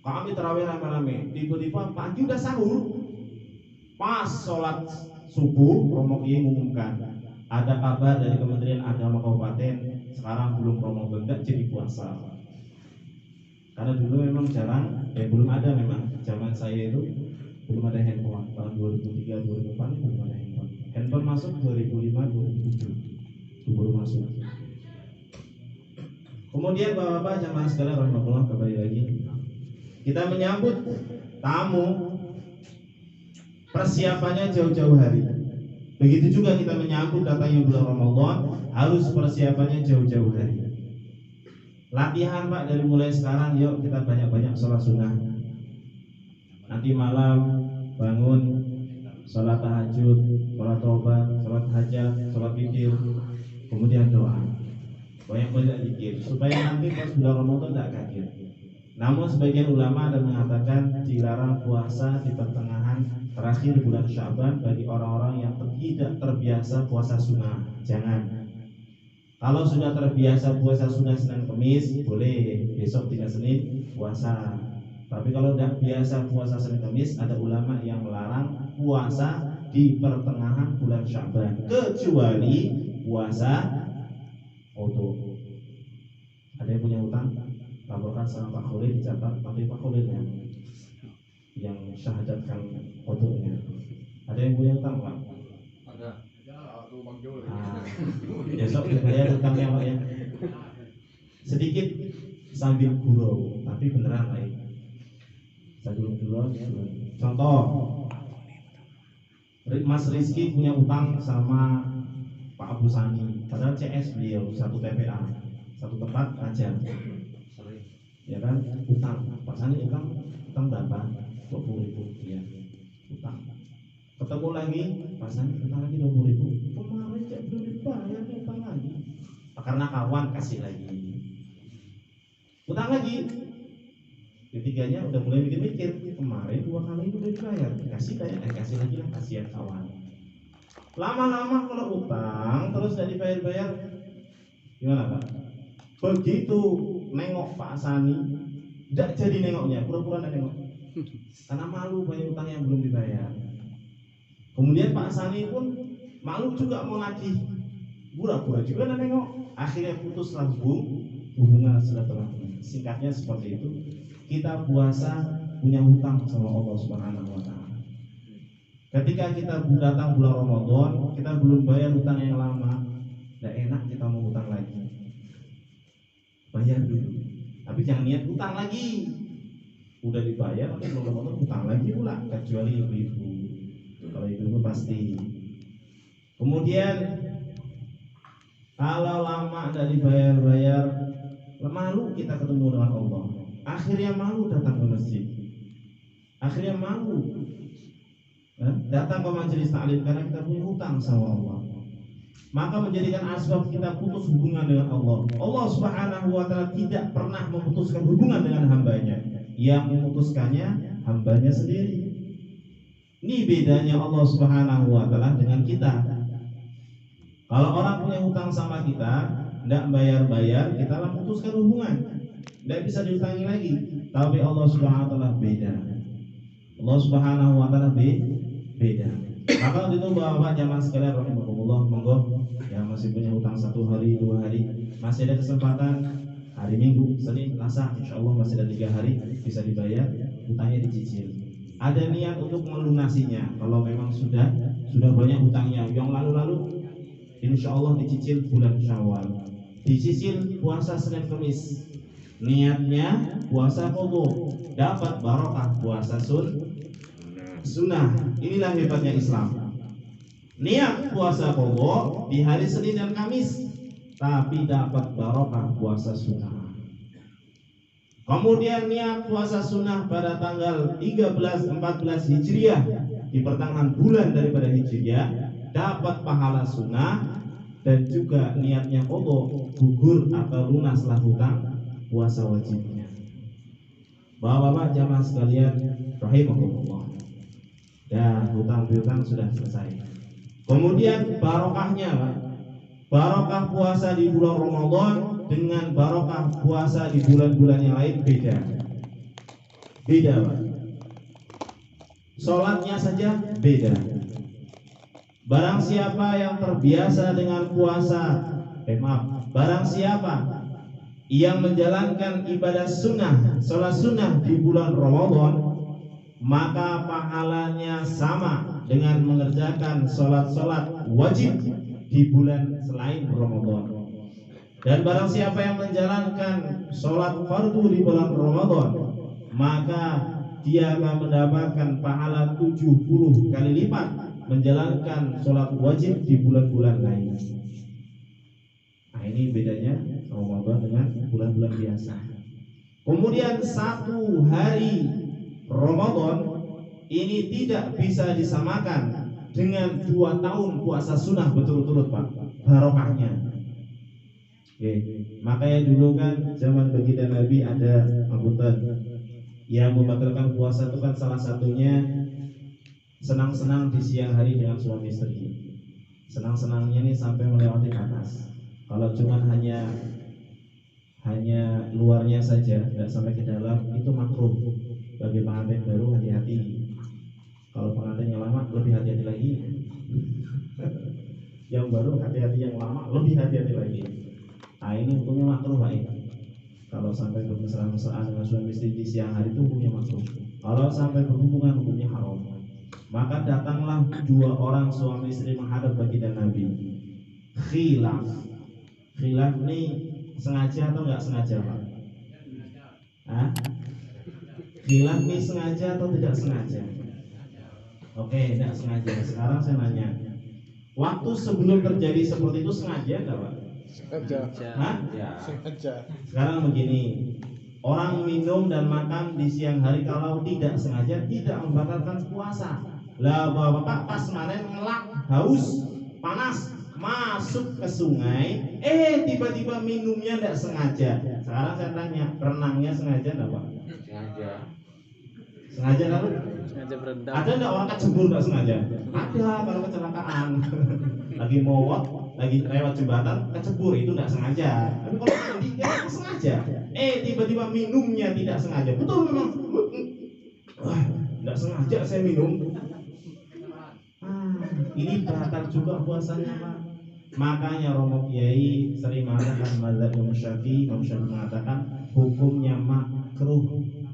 Kami tarawih rame-rame, tiba-tiba pagi udah sahur. Pas sholat subuh, Romo Kiai mengumumkan ada kabar dari Kementerian Agama Kabupaten sekarang belum Ramadan, enggak jadi puasa. Karena dulu memang jarang, belum ada memang zaman saya itu belum ada handphone. Tahun 2003, 2004 belum ada handphone. Handphone masuk 2005, 2007 itu baru masuk. Kemudian bapak-bapak jamaah sekalian rahmatullah, kembali lagi kita menyambut tamu, persiapannya jauh-jauh hari. Begitu juga kita menyambut datangnya bulan Ramadan, harus persiapannya jauh-jauh hari. Latihan Pak dari mulai sekarang, yuk kita banyak-banyak sholat sunnah. Nanti malam bangun sholat tahajud, sholat taubat, sholat hajat, sholat witir, kemudian doa. Banyak-banyak zikir supaya nanti pas bulan Ramadan tidak kaget. Namun sebagian ulama ada mengatakan dilarang puasa di pertengahan terakhir bulan Sya'ban bagi orang-orang yang tidak terbiasa puasa sunnah. Jangan. Kalau sudah terbiasa puasa sunnah Senin Kamis, boleh besok 3 Senin puasa. Tapi kalau tidak biasa puasa Senin Kamis, ada ulama yang melarang puasa di pertengahan bulan Sya'ban, kecuali puasa auto. Ada yang punya utang, laporkan sama Pak Khalil, dicatat nanti Pak Khalilnya yang syahadatkan fotonya. Ada yang punya utang Pak? Ada. Ya, aku Bang Jul. Besok dibayar utangnya Pak ya. Sedikit sambil gurau, tapi beneran Pak ya. Sambil gurau. Contoh, Mas Rizky punya utang sama Pak Abu Sani, padahal CS beliau satu TPA, satu tempat aja. Ya kan, utang. Pak Sani utang berapa? 20.000 ya, utang. Ketemu lagi, Pak Sani utang lagi 20.000. Kemarin cek belum dibayar, utang lagi. Karena kawan kasih lagi, utang lagi. Ketiganya udah mulai mikir-mikir, kemarin 2 kali udah dibayar, kasih lagi lah, kasihan kawan. Lama-lama kalau utang terus tidak dibayar-bayar, gimana Pak? Begitu nengok Pak Sani, tidak jadi nengoknya, pura-pura tidak nengok, karena malu banyak utang yang belum dibayar. Kemudian Pak Sani pun malu juga mau nagih, pura-pura juga tidak nengok. Akhirnya putuslah hubungan silaturahmi. Singkatnya seperti itu. Kita puasa punya hutang sama Allah Subhanahu wa Ta'ala. Ketika kita datang bulan Ramadan, kita belum bayar hutang yang lama, tidak enak kita mau hutang lagi. Bayar dulu, tapi jangan niat hutang lagi. Udah dibayar, nanti bulan Ramadan hutang lagi pula, kecuali ibu-ibu. Kalau ibu-ibu pasti. Kemudian kalau lama tidak dibayar-bayar, malu kita ketemu dengan Allah. Akhirnya malu datang ke masjid. Akhirnya malu datang ke majelis taklim karena kita punya hutang sama Allah. Maka menjadikan asbab kita putus hubungan dengan Allah. Allah Subhanahu wa Ta'ala tidak pernah memutuskan hubungan dengan hambanya. Yang memutuskannya hambanya sendiri. Ini bedanya Allah Subhanahu wa Ta'ala dengan kita. Kalau orang punya hutang sama kita, tidak bayar-bayar, kita lah memutuskan hubungan, tidak bisa diutangi lagi. Tapi Allah Subhanahu wa Ta'ala beda. Allah Subhanahu wa Ta'ala beda. Maka untuk itu bapak jamaah sekalian rahimahumullah, monggo yang masih punya hutang 1 hari, 2 hari, masih ada kesempatan hari Minggu, Senin, Selasa, insya Allah masih ada 3 hari bisa dibayar, hutangnya dicicil. Ada niat untuk melunasinya. Kalau memang sudah banyak hutangnya yang lalu-lalu, insya Allah dicicil bulan Syawal, dicicil puasa Senin Kamis. Niatnya puasa qadha, dapat barokah puasa sunnah. Inilah hebatnya Islam. Niat puasa qadha di hari Senin dan Kamis, tapi dapat barokah puasa sunnah. Kemudian niat puasa sunnah pada tanggal 13-14 Hijriah, di pertengahan bulan daripada Hijriah, dapat pahala sunnah. Dan juga niatnya qadha, gugur atau lunaslah hutang puasa wajibnya. Bapak-bapak jamaah sekalian rahimakumullah, dan hutang piutang sudah selesai. Kemudian barokahnya, Pak. Barokah puasa di bulan Ramadan dengan barokah puasa di bulan-bulan yang lain beda. Beda, Pak. Sholatnya saja beda. Barang siapa yang terbiasa dengan barang siapa yang menjalankan ibadah sunnah, sholat sunnah di bulan Ramadan, maka pahalanya sama dengan mengerjakan sholat-sholat wajib di bulan selain Ramadan. Dan barang siapa yang menjalankan sholat fardu di bulan Ramadan, maka dia akan mendapatkan pahala 70 kali lipat menjalankan sholat wajib di bulan-bulan lain. Nah, ini bedanya Ramadan dengan bulan-bulan biasa. Kemudian satu hari Ramadan ini tidak bisa disamakan dengan 2 tahun puasa sunnah berturut-turut, Pak, barokahnya. Oke, makanya dulu kan zaman baginda Nabi ada angkutan yang membatalkan puasa itu kan salah satunya senang-senang di siang hari dengan suami istri. Senang-senangnya ini sampai melewati batas. Kalau cuma hanya luarnya saja, tidak sampai ke dalam, itu makruh. Bagi pengantin baru hati-hati. Kalau pengantin yang lama lebih hati-hati lagi. Yang baru hati-hati, yang lama lebih hati-hati lagi. Nah, ini hukumnya makruh, Pak. Kalau sampai bermesra-mesraan dengan suami istri di siang hari itu hukumnya makruh. Kalau sampai berhubungan hukumnya haram. Maka datanglah 2 orang suami istri menghadap baginda Nabi. Khilaf ini sengaja atau enggak sengaja, Pak? Khilaf ini sengaja atau tidak sengaja? Oke, tidak sengaja. Sekarang saya nanya, waktu sebelum terjadi seperti itu sengaja enggak, Pak? Sengaja. Sengaja. Sekarang begini, orang minum dan makan di siang hari kalau tidak sengaja tidak membatalkan puasa. Lah bapak pas kemarin ngelak, haus, panas, masuk ke sungai, tiba-tiba minumnya tidak sengaja. Sekarang saya tanya, renangnya sengaja enggak, Pak? Sengaja. Sengaja kan? Sengaja berendam. Ada enggak orang kecebur enggak sengaja? Ada, kalau kecelakaan. Lagi mowot, lagi lewat jembatan, kecebur, itu enggak sengaja. Tapi kalau mandi kan sengaja. Tiba-tiba minumnya tidak sengaja. Betul memang. Wah, enggak sengaja saya minum. Ini batal juga puasanya, Pak. Makanya Romo Kiai sering mengatakan mazhab Imam Syafi'i mengatakan hukumnya makruh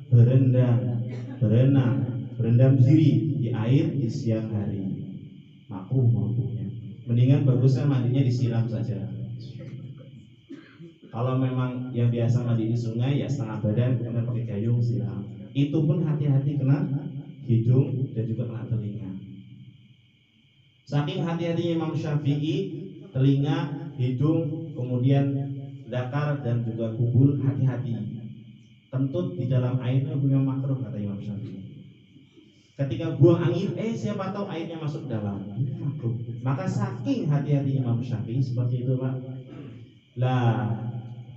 berendam diri di air di siang hari. Makruh hukumnya. Mendingan bagusnya mandinya disiram saja. Kalau memang yang biasa mandi di sungai ya setengah badan, kemudian pakai gayung siram. Itu pun hati-hati kena hidung dan juga kena telinga. Saking hati-hatinya Imam Syafi'i, telinga, hidung, kemudian zakar dan juga kubul hati-hati. Kentut di dalam airnya hukumnya makruh kata Imam Syafi'i. Ketika buang angin, siapa tahu airnya masuk dalam, makruh. Maka saking hati-hati Imam Syafi'i seperti itu, Pak. Lah,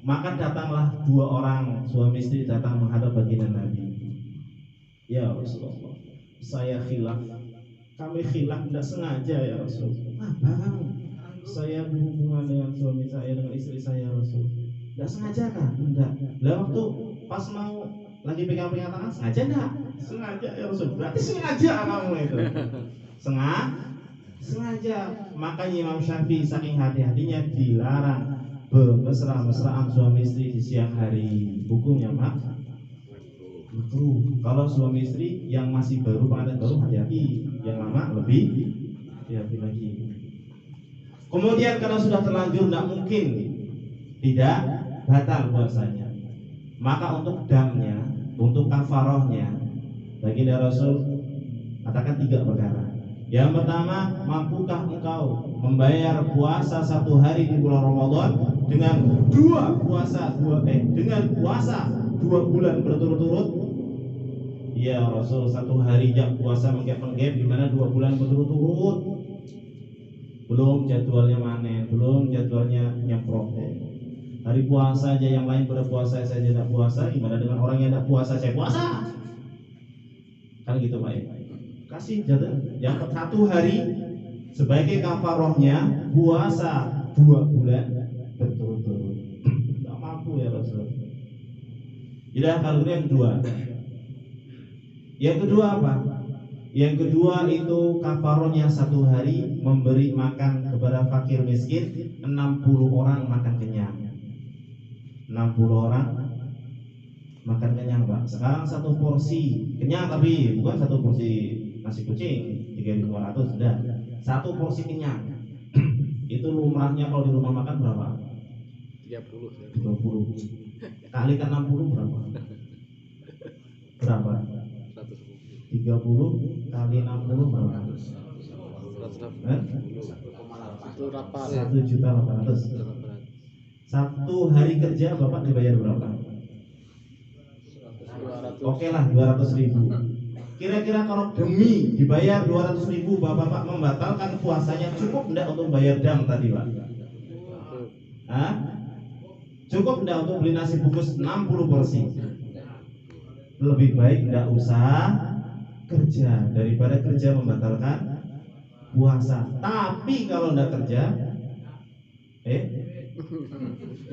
maka datanglah 2 orang suami istri datang menghadap baginda Nabi. Ya Rasulullah, saya khilaf. Kami khilaf tidak sengaja ya Rasul. Bang, saya berhubungan dengan suami saya, dengan istri saya Rasul. Tidak sengaja kan? Tidak. Lah waktu pas mau lagi pegang-pegang tangan sengaja enggak? Sengaja ya Rasul. Berarti sengaja kamu itu. Sengaja. Makanya Imam Syafi'i saking hati-hatinya dilarang bermesra-mesraan suami istri di siang hari. Hukumnya makruh. Kalau suami istri yang masih baru, pengantin baru hati-hati, yang lama lebih hati-hati lagi. Kemudian kalau sudah terlanjur tidak mungkin tidak batal puasanya. Maka untuk damnya, untuk kafarohnya, baginda Rasul katakan 3 perkara. Yang pertama, mampukah engkau membayar puasa 1 hari di bulan Ramadan dengan dengan puasa 2 bulan berturut-turut? Ya Rasul, 1 hari jak puasa menggap-menggap, gimana 2 bulan berturut-turut? Belum jadwalnya mana, belum jadwalnya nyemprot. Hari puasa aja yang lain pada puasa, saya tidak puasa, gimana dengan orang yang tidak puasa saya puasa? Kan gitu Pak ya. Kasih jadwal yang 1 hari sebagai kafarohnya puasa 2 bulan berturut-turut. Tidak mampu ya Rasul. Jadi kalau yang kedua. Yang kedua apa? Yang kedua itu kafarohnya 1 hari memberi makan kepada fakir miskin 60 orang makan kenyang. 60 orang makan kenyang Pak. Sekarang 1 porsi kenyang, tapi bukan 1 porsi nasi kucing 3.500, sudah 1 porsi kenyang. Itu lumrahnya kalau di rumah makan berapa? 30 kali kan 60 berapa? 30 kali 60 berapa? 1.800.000. 1 hari kerja Bapak dibayar berapa? Oke lah 200.000. Kira-kira kalau demi dibayar 200.000 Bapak membatalkan puasanya, cukup enggak untuk bayar dam tadi Pak? Hah? Cukup enggak untuk beli nasi bungkus 60 porsi? Lebih baik enggak usah kerja daripada kerja membatalkan puasa. Tapi kalau enggak kerja,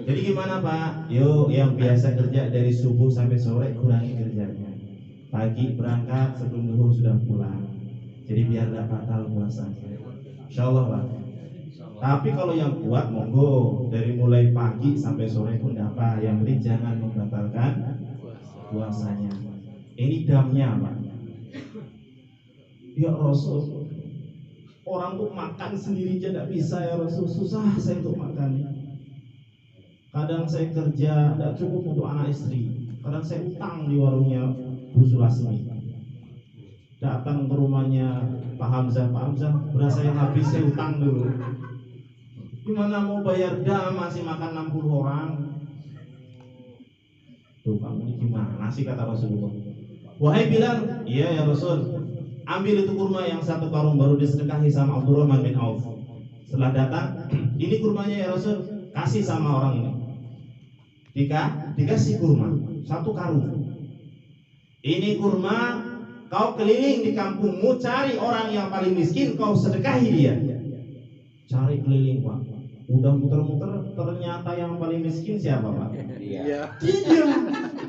jadi gimana Pak? Yuk yang biasa kerja dari subuh sampai sore kurangi kerjanya. Pagi berangkat, sebelum zuhur sudah pulang. Jadi biar tidak batal puasanya. Insyaallah Pak. Tapi kalau yang kuat monggo dari mulai pagi sampai sore pun tidak apa. Yang penting jangan membatalkan puasanya. Ini damnya Pak. Ya Rasul, orang tuh makan sendiri aja tidak bisa ya Rasul. Susah saya untuk makan. Kadang saya kerja tidak cukup untuk anak istri. Kadang saya utang di warungnya Bu Sulasmi. Datang ke rumahnya Pak Hamzah, beras saya habis, saya utang dulu. Gimana mau bayar dam masih makan 60 orang? Tuh kamu ini gimana sih kata Rasulullah. Wahai Bilal, iya ya Rasul, ambil itu kurma yang 1 karung baru disedekahi sama Abdurrahman bin Auf. Setelah datang, ini kurmanya ya Rasul, kasih sama orang ini. Dikasih kurma 1 karung. Ini kurma, kau keliling di kampungmu, cari orang yang paling miskin, kau sedekahi dia. Cari keliling Pak, udah muter-muter, ternyata yang paling miskin siapa Pak? Iya.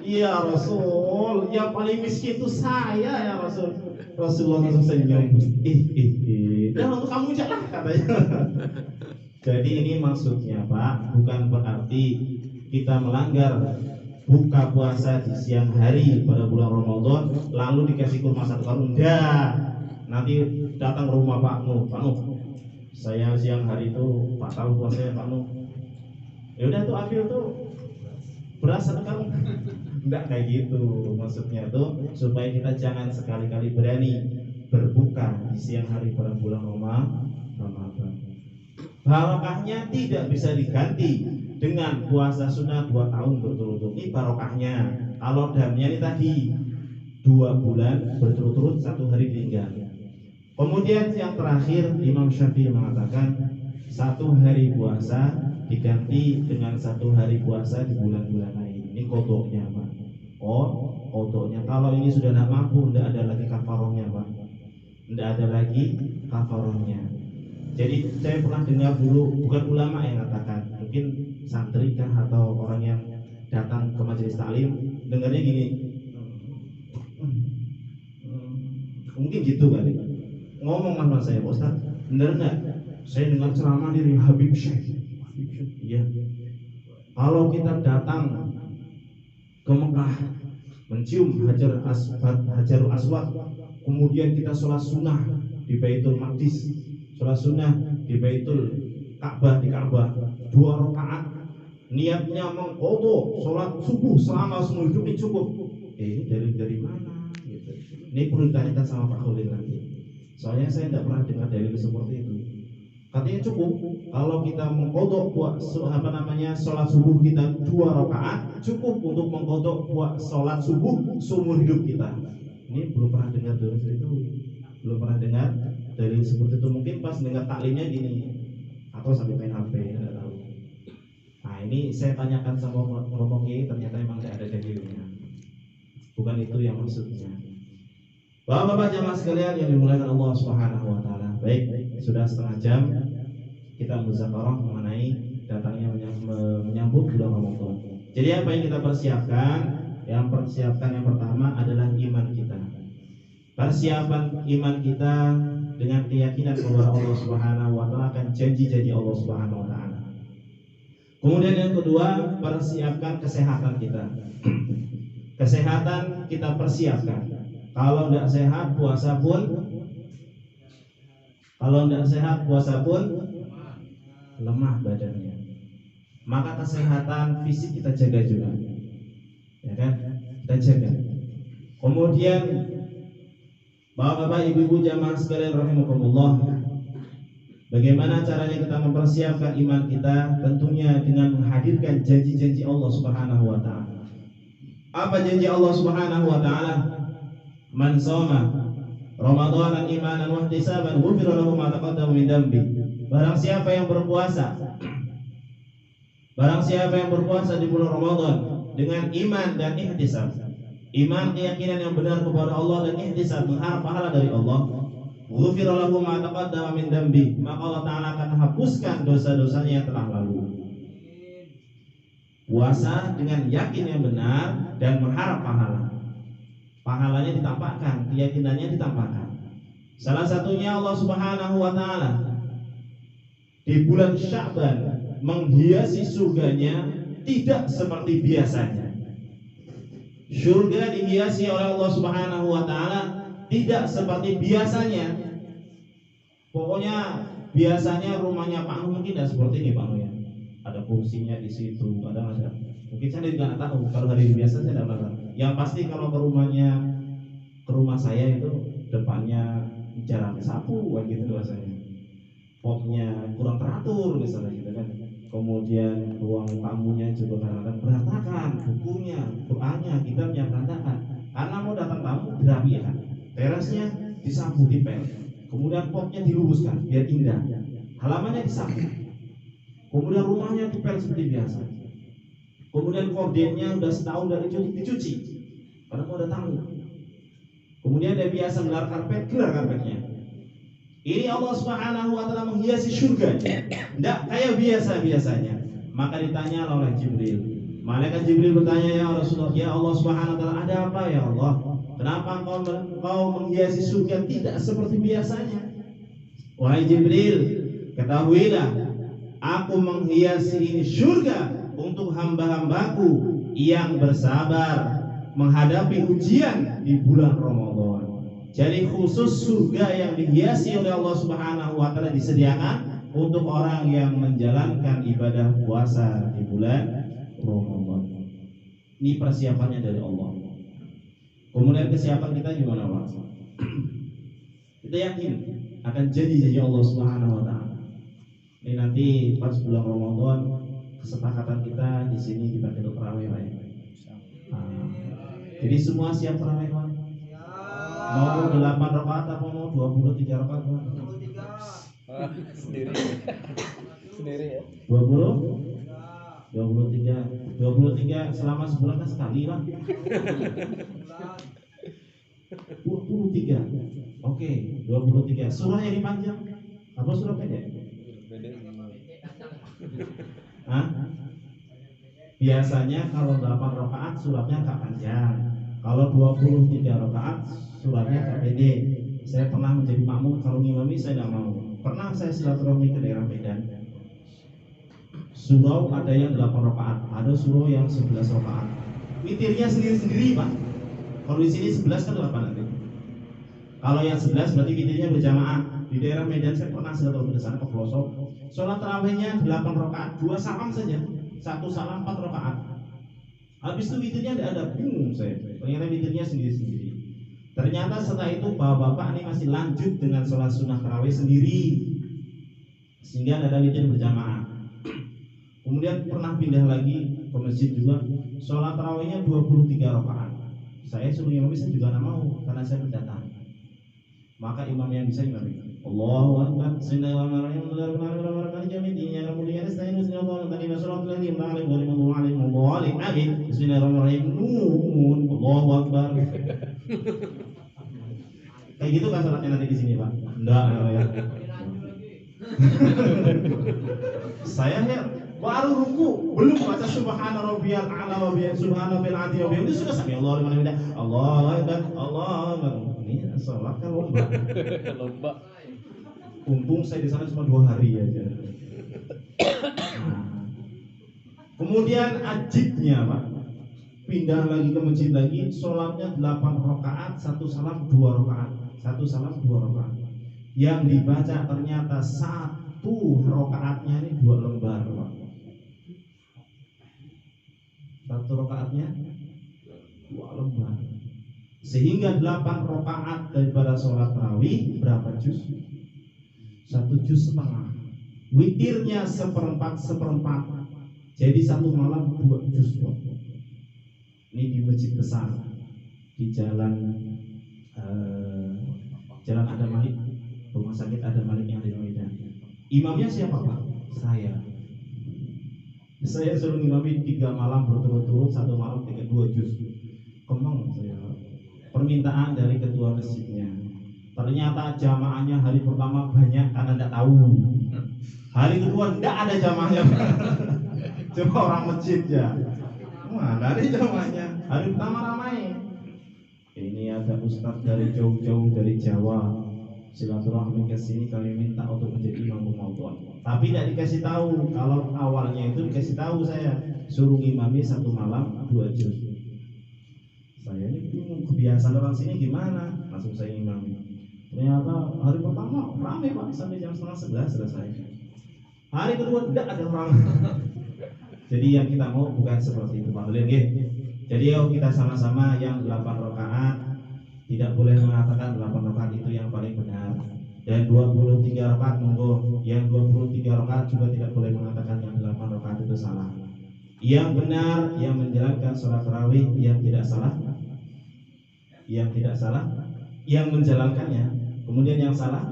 Iya Rasul, yang paling miskin itu saya ya Rasul. Rasulullah langsung senyum. Dan untuk kamu jangan katanya. Jadi ini maksudnya Pak, bukan berarti kita melanggar buka puasa di siang hari pada bulan Ramadan lalu dikasih kurma 1 karung. Enggak. Nanti datang ke rumah Pak Nuh, saya siang hari itu batal puasanya Pak Nuh. Ya udah tuh ambil tuh beras 1 karung. Enggak kayak gitu. Maksudnya tuh supaya kita jangan sekali-kali berani berbuka di siang hari pada bulan Ramadan. Barokahnya tidak bisa diganti dengan puasa sunnah 2 tahun berturut-turut. Ini barokahnya. Kalau damnya ini tadi 2 bulan berturut-turut 1 hari tinggal. Kemudian yang terakhir Imam Syafi'i mengatakan 1 hari puasa diganti dengan 1 hari puasa di bulan-bulan lain. Ini kodoknya Pak. Kodoknya. Kalau ini sudah tidak mampu, tidak ada lagi kafarohnya Pak. Tidak ada lagi kafarohnya. Jadi saya pernah dengar dulu, bukan ulama yang katakan, mungkin santri kah atau orang yang datang ke majelis taklim, dengarnya gini, mungkin gitu kali. Ngomong sama saya, Pak Ustaz, benar nggak? Saya dengar ceramah dari Habib Syekh. Iya. Kalau kita datang ke Mekah, mencium Hajarul Aswad, kemudian kita sholat sunnah di Baitul Maqdis, sholat sunnah di Baitul Ka'bah, di Ka'bah 2 rakaat, niatnya mengqadha sholat subuh selama seumur hidup ini cukup. Ini dari mana? Gitu. Ini perlu ditanyakan sama Pak Khalil nanti. Soalnya saya tidak pernah dengar dalil seperti itu. Katanya cukup kalau kita mengkodok sholat subuh kita 2 rakaat, cukup untuk mengkodok sholat subuh seumur hidup kita. Ini belum pernah dengar dalil itu, belum pernah dengar dalil seperti itu. Mungkin pas dengar taklimnya gini, atau sambil main HP, tidak tahu. Nah ini saya tanyakan sama kelompok kiai, ternyata memang tidak ada dalilnya. Bukan itu yang maksudnya. Bapak-bapak jamaah sekalian yang dimuliakan Allah Subhanahu wa taala. Baik, sudah setengah jam kita muzakarah mengenai datangnya menyambut bulan Ramadan. Jadi apa yang kita persiapkan? Yang yang pertama adalah iman kita. Persiapan iman kita dengan keyakinan bahwa Allah Subhanahu wa taala akan janji-janji Allah Subhanahu wa taala. Kemudian yang kedua, persiapkan kesehatan kita. Kesehatan kita persiapkan. Kalau tidak sehat puasa pun lemah badannya. Maka kesehatan fisik kita jaga juga, ya kan? Kita jaga. Kemudian bapak-bapak, ibu-ibu jamaah sekalian rahimakumullah, bagaimana caranya kita mempersiapkan iman kita? Tentunya dengan menghadirkan janji-janji Allah Subhanahu wa taala. Apa janji Allah Subhanahu wa taala? Man shoma Ramadhanan imanan wa ihtisaban ghufira lahu ma taqaddama min dambi. Barang siapa yang berpuasa di bulan Ramadan dengan iman dan ihtisab. Iman, keyakinan yang benar kepada Allah, dan ihtisab, mengharap pahala dari Allah. Ghufira lahu ma taqaddama min dambi. Maka Allah Ta'ala akan hapuskan dosa-dosanya yang telah lalu. Puasa dengan yakin yang benar dan mengharap pahala. Pahalanya ditampakkan, keyakinannya ditampakkan. Salah satunya Allah Subhanahu wa taala di bulan Sya'ban menghiasi surganya tidak seperti biasanya. Surga dihiasi oleh Allah Subhanahu wa taala tidak seperti biasanya. Pokoknya biasanya rumahnya Pak Nur mungkin tidak seperti ini Pak Nur ya. Ada kursinya di situ, ada. Mungkin saya juga nggak tahu, kalau hari biasa saya tidak tahu. Yang pasti kalau ke rumah saya itu depannya jarang sapu, kayak gitu rasanya. Potnya kurang teratur misalnya gitu kan. Kemudian ruang tamunya juga kadang-kadang berantakan, bukunya, Qur'annya, kitabnya berantakan. Karena mau datang tamu dirapikan. Terasnya disapu, dipel. Kemudian potnya diluruskan biar indah. Halamannya disapu. Kemudian rumahnya dipel seperti biasa. Kemudian kordennya udah setahun dari dicuci, karena mau ada tamu. Kemudian dia biasa gelar karpetnya. Ini Allah Subhanahu wa taala menghiasi surga, tidak kayak biasanya. Maka ditanya oleh Jibril. Malaikat Jibril bertanya, ya Rasulullah, ya Allah Subhanahu wa taala, ada apa ya Allah? Kenapa engkau menghiasi surga tidak seperti biasanya? Wahai Jibril, ketahuilah, aku menghiasi ini surga untuk hamba-hambaku yang bersabar menghadapi ujian di bulan Ramadan. Jadi khusus surga yang dihiasi oleh Allah Subhanahu wa taala disediakan untuk orang yang menjalankan ibadah puasa di bulan Ramadan. Ini persiapannya dari Allah. Kemudian kesiapan kita gimana Pak? Kita yakin akan janji Allah Subhanahu wa taala. Ini nanti pas bulan Ramadan kesepakatan kita di sini dipakai untuk tarawih Pak. Jadi semua siap tarawih Pak? Mau 8 rakaat atau mau 23 rakaat Pak? Sendiri ya. 23 selama sebulan kan sekali Pak. 23. Oke, 23. Surah yang dipanjang apa surah pendek? Hah? Biasanya kalau 8 rakaat suratnya agak panjang. Kalau 23 rakaat suratnya agak pendek. Saya pernah menjadi makmum, kalau ngimami saya tidak mau. Pernah saya silaturahmi ke daerah Medan. Surau ada yang 8 rakaat, ada surau yang 11 rakaat. Witirnya sendiri-sendiri Pak. Kalau di sini 11 kan 8 nanti. Kalau yang 11 berarti witirnya berjamaah. Di daerah Medan saya pernah silaturahmi ke sana ke pelosok. Sholat tarawihnya 8 rakaat, 2 salam saja. 1 salam 4 rakaat. Habis itu witirnya tidak ada, bingung saya. Ternyata witirnya sendiri-sendiri. Ternyata setelah itu bapak-bapak ini masih lanjut dengan sholat sunnah tarawih sendiri, sehingga ada witir berjamaah. Kemudian pernah pindah lagi ke masjid juga, sholat tarawihnya 23 rakaat. Saya suruh imam, saya juga nggak mau karena saya pendatang. Maka imam yang bisa imam Allahu Akbar. Bismillahirrahmanirrahim. Bismillahirrahmanirrahim. Allahu Akbar. Kayak gitu kan salatnya nanti di sini, Pak? Enggak ya. Saya baru ruku, belum baca subhana rabbiyal a'la wa bihamdihi subhana rabbil azim wa bihamdihi sudah sami Allahu liman hamidah. Allahu akbar, Allahu akbar. Ini salat kan lomba. Lomba. Untung saya di sana cuma 2 hari aja. Kemudian ajibnya, Pak, pindah lagi ke masjid lagi, sholatnya 8 rakaat, 1 salam 2 rakaat, 1 salam 2 rakaat. Yang dibaca ternyata 1 rakaatnya ini 2 lembar, Pak. 1 rakaatnya 2 lembar. Sehingga 8 rakaat daripada sholat tarawih berapa juz? 1 juz setengah. Witirnya seperempat. Jadi 1 malam 2 juz. Ini di masjid besar di jalan Adam Malik, rumah sakit Adam Malik yang di Medan. Imamnya siapa, Pak? Saya suruh ngimami 3 malam berturut-turut, 1 malam 2 juz. Kemang saya. Permintaan dari ketua masjidnya. Ternyata jamaahnya hari pertama banyak karena tidak tahu. Hari kedua tidak ada jamaahnya. Cuma orang masjid ya. Mana ada jamaahnya? Hari pertama ramai. Ini ada ustadz dari jauh-jauh dari Jawa. Silaturahmi ke sini, kami minta untuk menjadi imam Ramadan. Tapi tidak dikasih tahu. Kalau awalnya itu dikasih tahu, saya suruh imami 1 malam 2 juz. Saya ini bingung, kebiasaan orang sini gimana? Langsung saya imami. Ternyata hari pertama ramai, Pak, sampai jam 10:30 selesai. Hari kedua tidak ada orang. Jadi yang kita mau bukan seperti itu, Pak. Jadi yuk kita sama-sama yang 8 rakaat. Tidak boleh mengatakan 8 rakaat itu yang paling benar. Dan 23 rakaat monggo. Yang 23 rakaat juga tidak boleh mengatakan yang 8 rakaat itu salah. Yang benar yang menjalankan sholat tarawih, yang tidak salah yang menjalankannya. Kemudian yang salah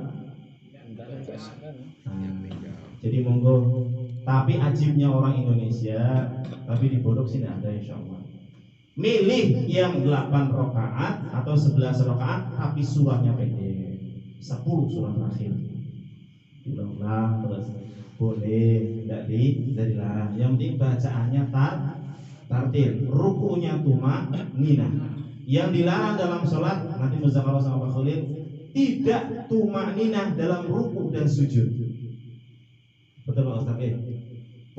jadi monggo. Tapi ajibnya orang Indonesia, tapi di Bodok sih tidak ada, insya Allah. Milih yang 8 rakaat atau 11 rakaat, tapi surahnya pendek, 10 surah terakhir. Diulang terus boleh, tidak dilarang. Yang penting bacaannya tartil, rukunya tumaninah. Yang dilarang dalam sholat, nanti muzakarah sama Pak Khalil, tidak tumaninah dalam ruku dan sujud. Betul Pak Ustaz?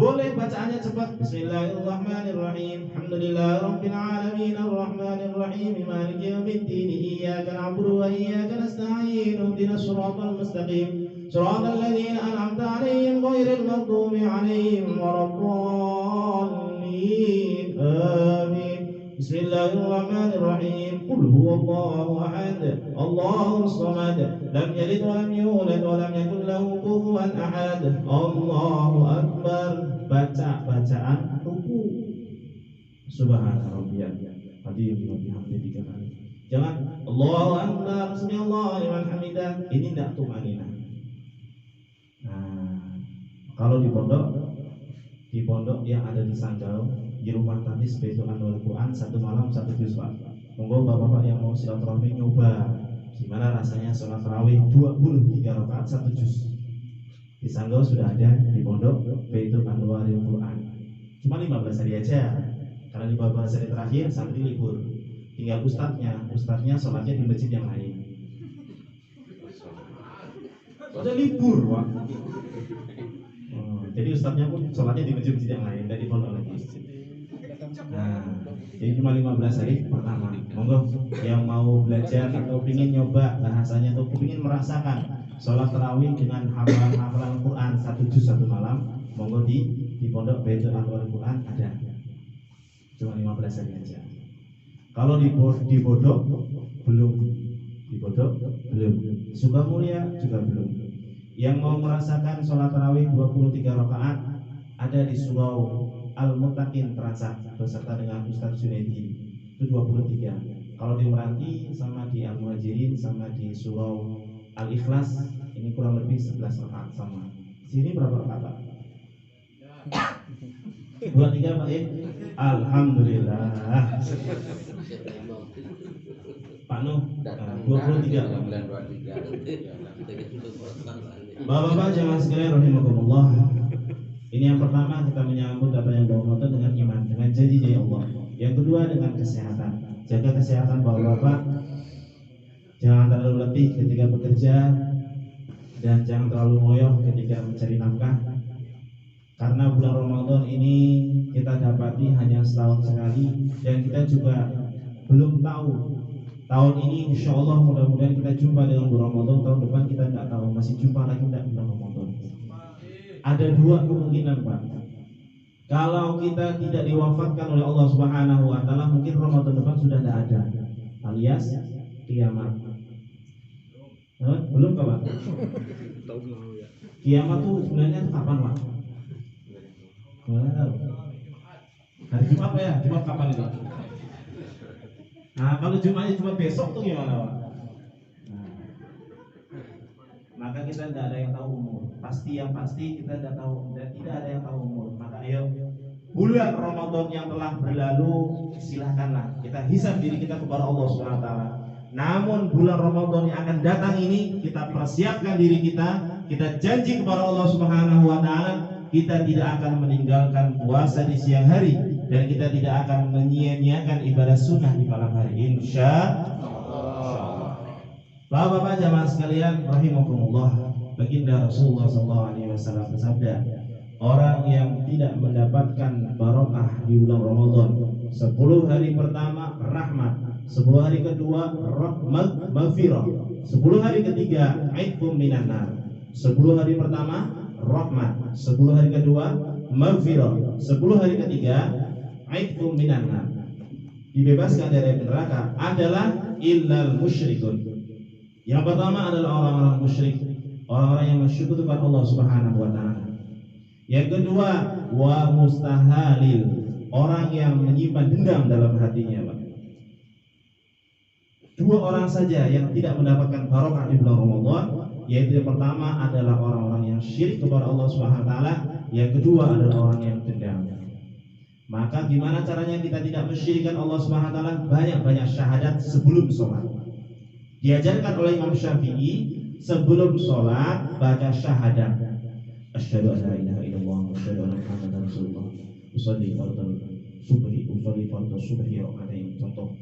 Boleh bacaannya cepat. Bismillahirrahmanirrahim. Alhamdulillahirabbil alamin arrahmanir rahim maliki yaumiddin iyyaka na'budu wa iyyaka nasta'in ihdinas siratal mustaqim siratal ladzina an'amta 'alaihim ghairil maghdubi 'alaihim waladdallin. Amin. Bismillahirrahmanirrahim. Qul huwallahu ahad, Allahus samad, lam yalid wa lam yulad wa lam yakul lahu kufuwan ahad. Allahu akbar. Baca bacaan ruku. Subhana rabbiyal azim wa bihamdihi 3 kali. Jangan Allahu akbar, samiallahu liman hamidah. Ini tidak tumaninah. Nah, kalau di pondok yang ada di Sanggau, di rumah Tamis Baitul Anwar Quran, 1 malam 1 juz, Pak. Monggo bapak-bapak yang mau silaturahmi nyoba gimana rasanya sholat tarawih 23 rakaat 1 juz. Di Sanggau sudah ada di pondok Baitul Anwar Quran. Cuma 15 hari aja. Karena 15 hari terakhir santri libur. Tinggal ustadznya sholatnya di masjid yang lain. Soalnya libur, Pak. Jadi ustadznya pun sholatnya di masjid yang lain, tidak di pondok lagi. Nah, jadi cuma 15 hari pertama. Monggo yang mau belajar atau ingin nyoba bahasanya atau ingin merasakan sholat tarawih dengan hafalan Quran 1 juz 1 malam, monggo di pondok Baitul Anwar Quran ada. Cuma 15 hari aja. Kalau dibodok belum, dibodok belum, Sukamulya juga belum. Yang mau merasakan sholat tarawih 23 rakaat ada di surau Al-Muttaqin Transak beserta dengan Ustaz Junaidi itu 23. Kalau di Meranti sama di Al-Muhajirin sama di surau Al-Ikhlas ini kurang lebih 11 rakaat sama. Sini berapa rakaat Pak? 23 Pak ya? Alhamdulillah. Pak Nuh 23 Pak. Bapak-bapak jamaah sekalian rahimakumullah. Ini yang pertama kita menyambut apa yang Ramadan dengan iman, dengan janji dari Allah. Yang kedua dengan kesehatan. Jaga kesehatan Bapak-bapak. Jangan terlalu letih ketika bekerja dan jangan terlalu ngoyoh ketika mencari nafkah. Karena bulan Ramadan ini kita dapati hanya setahun sekali dan kita juga belum tahu. Tahun ini insya Allah mudah-mudahan kita jumpa dengan bulan Ramadan. Tahun depan kita tidak tahu masih jumpa lagi tidak bulan Ramadan. Ada dua kemungkinan Pak. Kalau kita tidak diwafatkan oleh Allah Subhanahu Wa Taala, mungkin Ramadan depan sudah tidak ada, alias kiamat. Belum Pak? Kiamat tuh sebenarnya kapan Pak? Hari Jumat ya? Jumat kapan itu? Nah kalau Jumatnya cuma besok tuh gimana Pak? Maka kita tidak ada yang tahu umur. Yang pasti kita tidak tahu, dan tidak ada yang tahu umur. Maka ayo bulan Ramadan yang telah berlalu silakanlah kita hisab diri kita kepada Allah Subhanahu Wa Taala. Namun bulan Ramadan yang akan datang ini kita persiapkan diri kita janji kepada Allah Subhanahu Wa Taala kita tidak akan meninggalkan puasa di siang hari dan kita tidak akan menyia-nyiakan ibadah sunnah di malam hari. Insya Allah. Bapak-bapak jamaah sekalian rahimakumullah, baginda Rasulullah SAW bersabda, orang yang tidak mendapatkan barokah di bulan Ramadan 10 hari pertama rahmat, 10 hari kedua maghfirah, 10 hari ketiga aitkum minan nar. 10 hari pertama rahmat, 10 hari kedua maghfirah, 10 hari ketiga aitkum minan nar. Dibebaskan dari neraka adalah illal musyrikun. Yang pertama adalah orang-orang musyrik, orang-orang yang mensyukurkan Allah Subhanahu Wa Taala. Yang kedua wa mustahalil, orang yang menyimpan dendam dalam hatinya Pak. Dua orang saja yang tidak mendapatkan barokah di bulan Ramadan, yaitu yang pertama adalah orang-orang yang syirik kepada Allah Subhanahu Wa Taala, yang kedua adalah orang yang dendam. Maka gimana caranya kita tidak mensyirikkan Allah Subhanahu Wa Taala? Banyak-banyak syahadat sebelum sholat. Diajarkan oleh Imam Syafi'i sebelum sholat baca syahadat. Asyhadu an la ilaha illallah wa asyhadu anna Muhammadar Rasulullah. Usolli fardhu subhi rakaatain. Contoh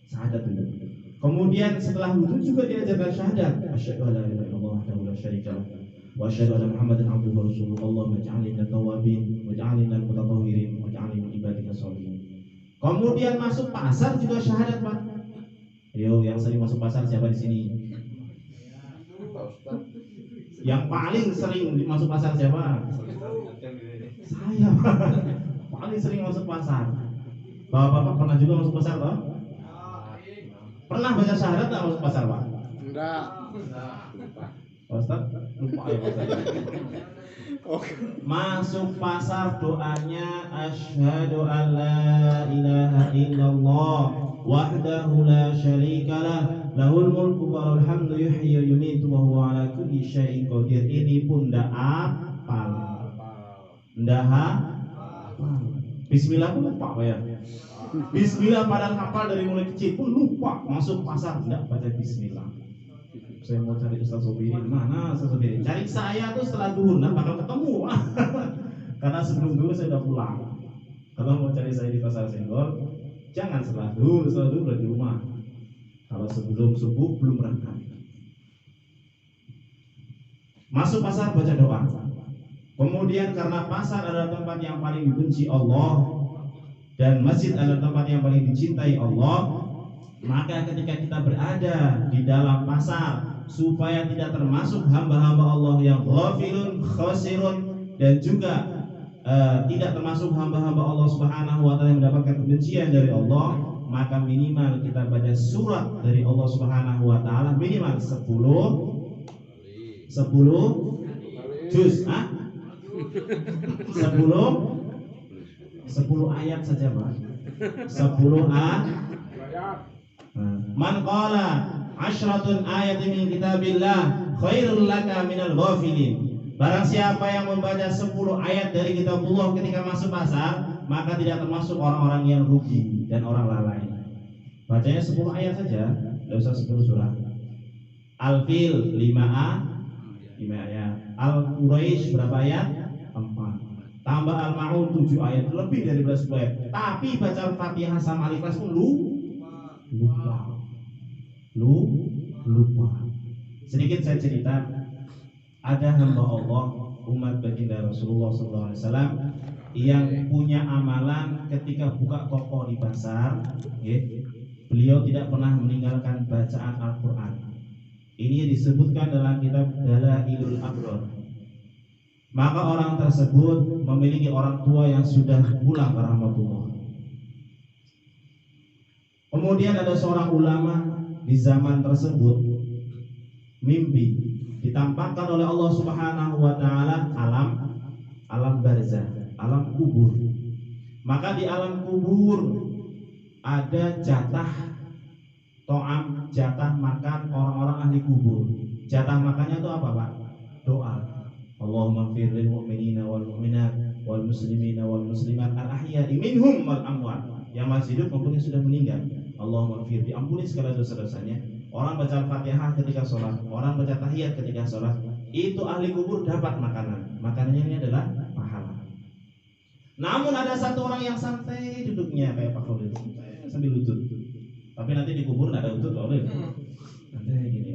syahadat dulu. Kemudian setelah wudu juga diajarkan syahadat. Asyhadu an la ilaha illallah wahdahu la syarika lah wa asyhadu anna Muhammadan abduhu wa rasuluhu. Allahumma ij'alni minat tawwabin waj'alni minal mutatahhirin waj'alni min ibadika sholihin. Kemudian masuk pasar juga syahadat Pak. Yo, yang sering masuk pasar siapa di sini? Yang paling sering masuk pasar siapa? Saya. Paling sering masuk pasar. Bapak-bapak pernah juga masuk pasar, Pak? Pernah baca syahadat enggak masuk pasar, Pak? Enggak. Ustaz, lupa ya Pak. Masuk pasar doanya asyhadu an la ilaha illallah wahdahu la syarikalah lahul mulku wa lahul hamdu yuhyi wa yumiitu wa huwa ala kulli syai'in qadir. Ini pun ndak hafal. Ndak hafal. Bismillah pun lupa Pak ya. Bismillah padahal hafal dari mulai kecil pun lupa. Masuk pasar ndak baca bismillah. Saya mau cari Ustaz Sobiri, mana Ustaz Sobiri? Cari saya tuh setelah duhur, nah bakal ketemu. Karena sebelum duhur saya udah pulang. Kalau mau cari saya di Pasar Senggol, jangan setelah duhur udah di rumah. Kalau sebelum subuh belum berangkat. Masuk pasar baca doa. Kemudian karena pasar adalah tempat yang paling dibenci Allah dan masjid adalah tempat yang paling dicintai Allah, maka ketika kita berada di dalam pasar, supaya tidak termasuk hamba-hamba Allah yang ghafilun, khasirun, dan juga tidak termasuk hamba-hamba Allah Subhanahu wa taala yang mendapatkan kebencian dari Allah, maka minimal kita baca surat dari Allah Subhanahu wa taala minimal 10 juz, 10 ayat saja, Pak. 10 ayat. Man qala asyratun ayatin min kitabillah khairul laka minal ghafilin. Barang siapa yang membaca 10 ayat dari kitabullah ketika masuk pasar, maka tidak termasuk orang-orang yang rugi dan orang lalai. Bacanya 10 ayat saja, tidak usah 10 surah. Al-Fil 5 ayat. Al-Quraisy berapa ayat? 4. Tambah Al-Ma'un 7 ayat, lebih dari 10 ayat. Tapi baca Al-Fatihah sama Al-Ikhlas pun lupa. Sedikit saya cerita, ada hamba Allah umat baginda Rasulullah SAW yang punya amalan ketika buka toko di pasar, beliau tidak pernah meninggalkan bacaan Al-Quran. Ini disebutkan dalam kitab Dalailul Abrar. Maka orang tersebut memiliki orang tua yang sudah pulang ke rahmatullah. Kemudian ada seorang ulama di zaman tersebut mimpi ditampakkan oleh Allah Subhanahu wa taala alam barzah, alam kubur. Maka di alam kubur ada jatah to'am, jatah makan orang-orang ahli kubur. Jatah makannya itu apa, Pak? Doa. Allahumma ighfir lil mu'minina wal mu'minat wal muslimina wal muslimat al ahya'i minhum wal amwat. Yang masih hidup maupun yang sudah meninggal. Allahumma ighfir, diampuni segala dosa-dosanya. Orang baca Al-Fatihah ketika sholat, orang baca tahiyat ketika sholat, itu ahli kubur dapat makanan. Makanannya ini adalah pahala. Namun ada satu orang yang santai duduknya kayak Pak Khalil, sambil lutut. Tapi nanti di kubur nggak ada lutut, oleh nanti gini.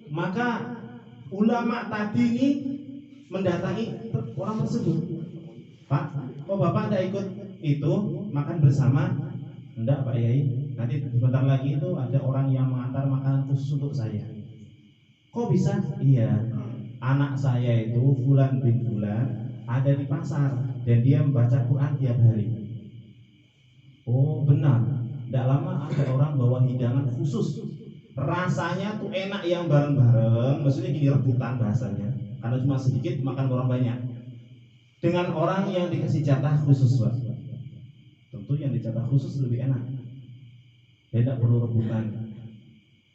Maka ulama tadi ini mendatangi orang tersebut. Pak, kok Bapak tidak ikut itu makan bersama? Enggak, Pak Yai. Nanti sebentar lagi itu ada orang yang mengantar makanan khusus untuk saya. Kok bisa? Iya, anak saya itu Fulan bin Fulan ada di pasar dan dia membaca Quran tiap hari. Oh benar, tidak lama ada orang bawa hidangan khusus. Rasanya tuh enak yang bareng-bareng, maksudnya gini, rebutan bahasanya. Karena cuma sedikit makan orang banyak. Dengan orang yang dikasih jatah khusus, Pak. Tentu yang dijatah khusus lebih enak. Dia tidak perlu rebutan,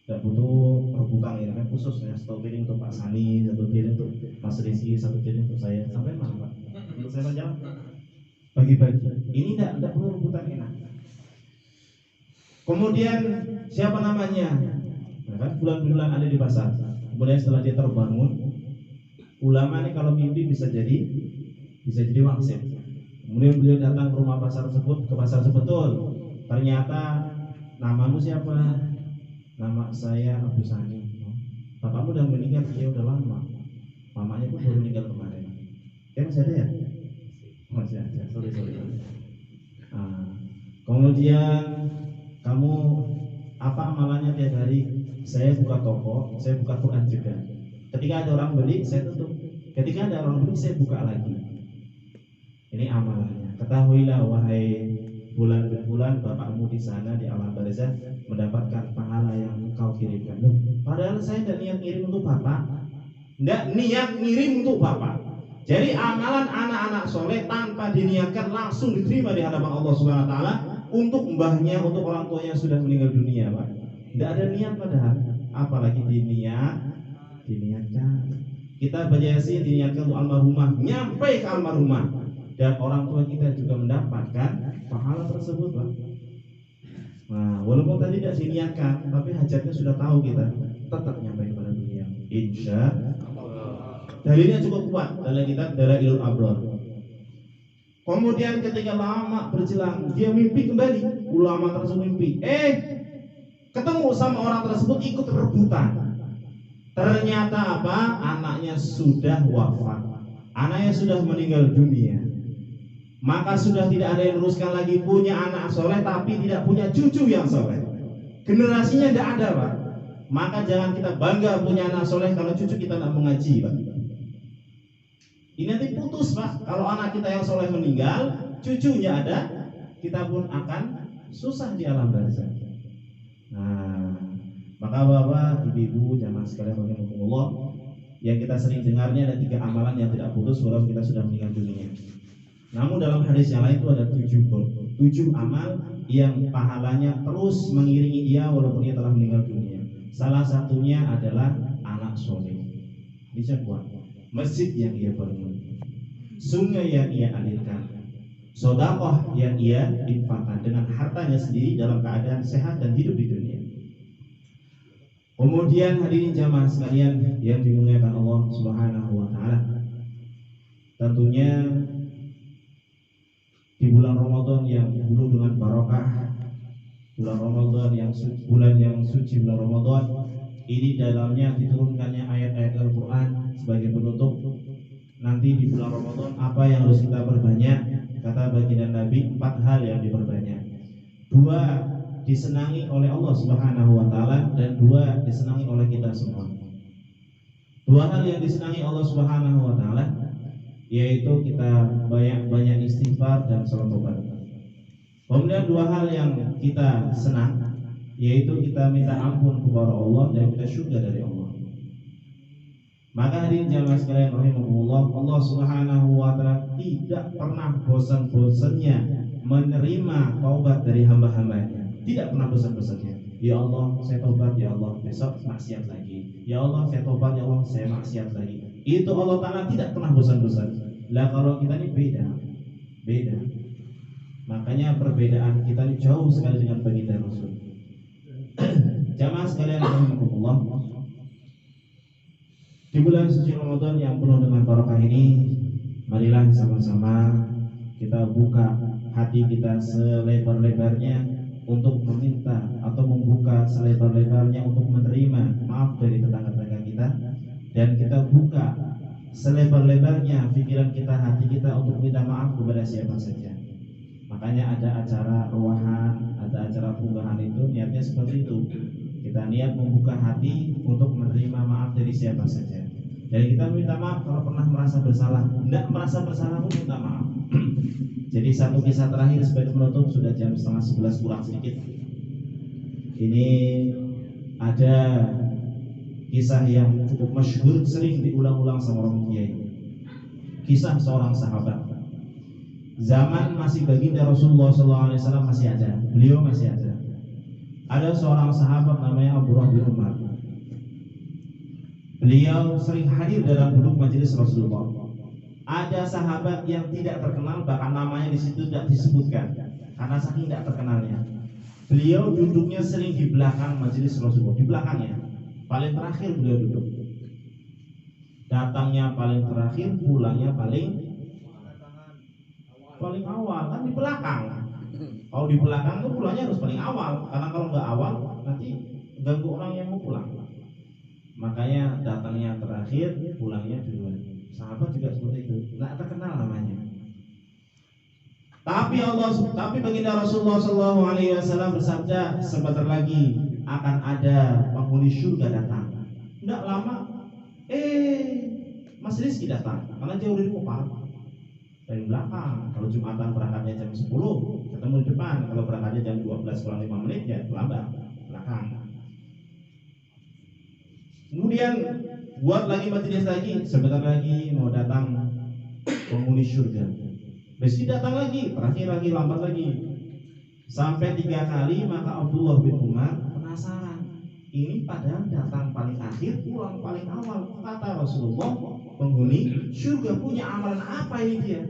tidak butuh rebutan ya, kan khusus ya, satu piring untuk Pak Sani, satu piring untuk Mas Rizky, satu piring untuk saya. Sampai mana, Pak? Untuk saya panjang bagi-bagi. Ini tidak perlu rebutan, enak. Kemudian siapa namanya? Nah, kan bulan-bulan ada di pasar. Kemudian setelah dia terbangun, ulama ini kalau mimpi bisa jadi wangsit. Kemudian beliau datang ke rumah pasar tersebut, ke pasar sebetul. Ternyata namamu siapa? Nama saya Abu Sani. Bapakmu udah meninggal, dia udah lama. Mamanya pun baru meninggal kemarin. Masih ada ya? Masih ada. Sorry. Kemudian kamu apa amalannya tiap hari? Saya buka toko, saya buka Quran juga. Ketika ada orang beli, saya tutup. Ketika ada orang beli, saya buka lagi. Ini amalannya. Ketahuilah wahai bulan bapakmu di sana di alam barzah mendapatkan pahala yang engkau kirimkan. Padahal saya tidak niat ngirim untuk bapak, tidak niat ngirim untuk bapak. Jadi amalan anak-anak soleh tanpa diniatkan langsung diterima di hadapan Allah Subhanahu Wa Taala untuk mbahnya, untuk orang tuanya yang sudah meninggal dunia, Pak. Tidak ada niat padahal, apalagi diniatkan. Kita baca Yasin diniatkan untuk almarhumah, nyampe ke almarhumah. Dan orang tua kita juga mendapatkan pahala tersebut, Pak. Nah, walaupun tadi tidak diniatkan, tapi hajatnya sudah tahu kita, tetap nyampe kepada dunia. Insya Allah. Dalilnya cukup kuat dalam kitab Dalailul Abrar. Kemudian ketika lama berjelang, dia mimpi kembali. Ulama tersebut mimpi, ketemu sama orang tersebut ikut rebutan. Ternyata apa? Anaknya sudah wafat. Anaknya sudah meninggal dunia. Maka sudah tidak ada yang teruskan lagi, punya anak soleh tapi tidak punya cucu yang soleh. Generasinya tidak ada, Pak. Maka jangan kita bangga punya anak soleh kalau cucu kita tidak mengaji, Pak. Ini nanti putus, Pak. Kalau anak kita yang soleh meninggal, cucunya ada, kita pun akan susah di alam barzakh. Nah, maka Bapak, Ibu-ibu, jamaah sekalian rahimakumullah, yang kita sering dengarnya ada 3 amalan yang tidak putus walau kita sudah meninggal dunia. Namun dalam hadis yang lain itu ada 7 amal yang pahalanya terus mengiringi dia walaupun dia telah meninggal dunia. Salah satunya adalah anak soleh. Bisa buat masjid yang ia bangun, sungai yang ia alirkan, sedekah yang ia infakkan dengan hartanya sendiri dalam keadaan sehat dan hidup di dunia. Kemudian hadirin jamaah sekalian yang dimuliakan Allah Subhanahu wa taala, tentunya di bulan Ramadan yang penuh dengan barokah, bulan Ramadan yang suci, bulan Ramadan ini dalamnya diturunkannya ayat-ayat Al-Quran sebagai penutup. Nanti di bulan Ramadan apa yang harus kita perbanyak? Kata baginda Nabi, 4 hal yang diperbanyak. 2 disenangi oleh Allah Subhanahu wa taala dan 2 disenangi oleh kita semua. 2 hal yang disenangi Allah Subhanahu wa taala yaitu kita banyak istighfar dan salat tobat. Kemudian 2 hal yang kita senang yaitu kita minta ampun kepada Allah dan kita syurga dari Allah. Maka hadirin jamaah sekalian rahimakumullah, Allah Subhanahu wa taala tidak pernah bosan-bosannya menerima taubat dari hamba-hambanya. Tidak pernah bosan-bosannya. Ya Allah, saya tobat, ya Allah, besok maksiat lagi. Ya Allah, saya tobat, ya Allah, saya maksiat lagi. Itu Allah Ta'ala tidak pernah bosan-bosan. Lah kalau kita ini beda. Makanya perbedaan kita ini jauh sekali dengan baginda Rasul. Jamaah sekalian rahimakumullah, di bulan suci Ramadan yang penuh dengan barokah ini, marilah sama-sama kita buka hati kita selebar-lebarnya untuk meminta atau membuka selebar-lebarnya untuk menerima maaf dari tetangga-tetangga kita, dan kita buka selebar-lebarnya pikiran kita, hati kita untuk minta maaf kepada siapa saja. Makanya ada acara ruahan, ada acara punggahan, itu niatnya seperti itu. Kita niat membuka hati untuk menerima maaf dari siapa saja. Dan kita minta maaf kalau pernah merasa bersalah. Tidak merasa bersalah pun minta maaf. Jadi satu kisah terakhir sebagai penutup, sudah jam 10:30 kurang sedikit. Ini ada kisah yang cukup masyhur, sering diulang-ulang sama orang kiai. Kisah seorang sahabat. Zaman masih baginda Rasulullah SAW masih ada, beliau masih ada. Ada seorang sahabat namanya Abdullah bin Umar. Beliau sering hadir dalam duduk majelis Rasulullah. Ada sahabat yang tidak terkenal, bahkan namanya di situ tidak disebutkan karena saking tidak terkenalnya. Beliau duduknya sering di belakang majelis Rasulullah, di belakangnya. Paling terakhir beliau duduk. Datangnya paling terakhir, pulangnya paling awal, kan di belakang. Kalau di belakang tuh pulangnya harus paling awal, karena kalau nggak awal nanti ganggu orang yang mau pulang. Makanya datangnya terakhir, pulangnya duluan. Sahabat juga seperti itu, nggak terkenal namanya. Tapi baginda Rasulullah SAW bersabda, sebentar lagi akan ada penghuni surga datang. Nggak lama, Mas Rizky datang, karena jauh dari Kupang. Dari belakang, kalau Jumatan berangkatnya jam 10, ketemu di depan. Kalau berangkatnya jam 12 kurang 5 menit, ya terlambat belakang. Kemudian buat lagi majelis lagi, sebentar lagi mau datang penghuni surga. Meski datang lagi, terakhir lagi, lambat lagi. Sampai 3 kali, maka Abdullah bin Umar penasaran. Ini padahal datang paling akhir, pulang paling awal. Kata Rasulullah, penghuni surga punya amalan apa ini dia?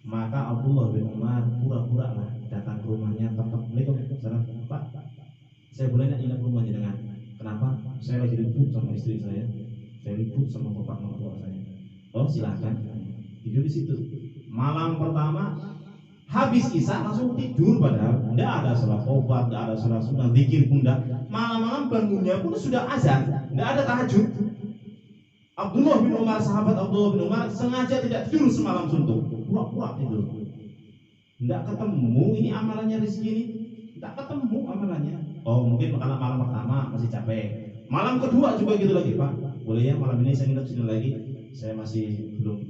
Maka Abdullah bin Umar pura-pura lah datang ke rumahnya. Assalamualaikum, Pak, saya boleh nginep rumahnya dengan? Kenapa? Saya lagi ribut sama istri saya ribut sama bapak mertua saya. Oh silakan, tidur di situ. Malam pertama habis isya langsung tidur, padahal tidak ada sholat tobat, tidak ada sholat sunnah, zikir pun tidak. Malam-malam bangunnya pun sudah azan, tidak ada tahajud. Abdullah bin Umar, sahabat Abdullah bin Umar, sengaja tidak tidur semalam suntuk, pura-pura tidur. Tidak ketemu ini amalannya rezeki ini, tidak ketemu amalannya. Oh mungkin karena malam pertama masih capek. Malam kedua juga gitu lagi, Pak. Boleh ya malam ini saya nginep sini lagi. Saya masih belum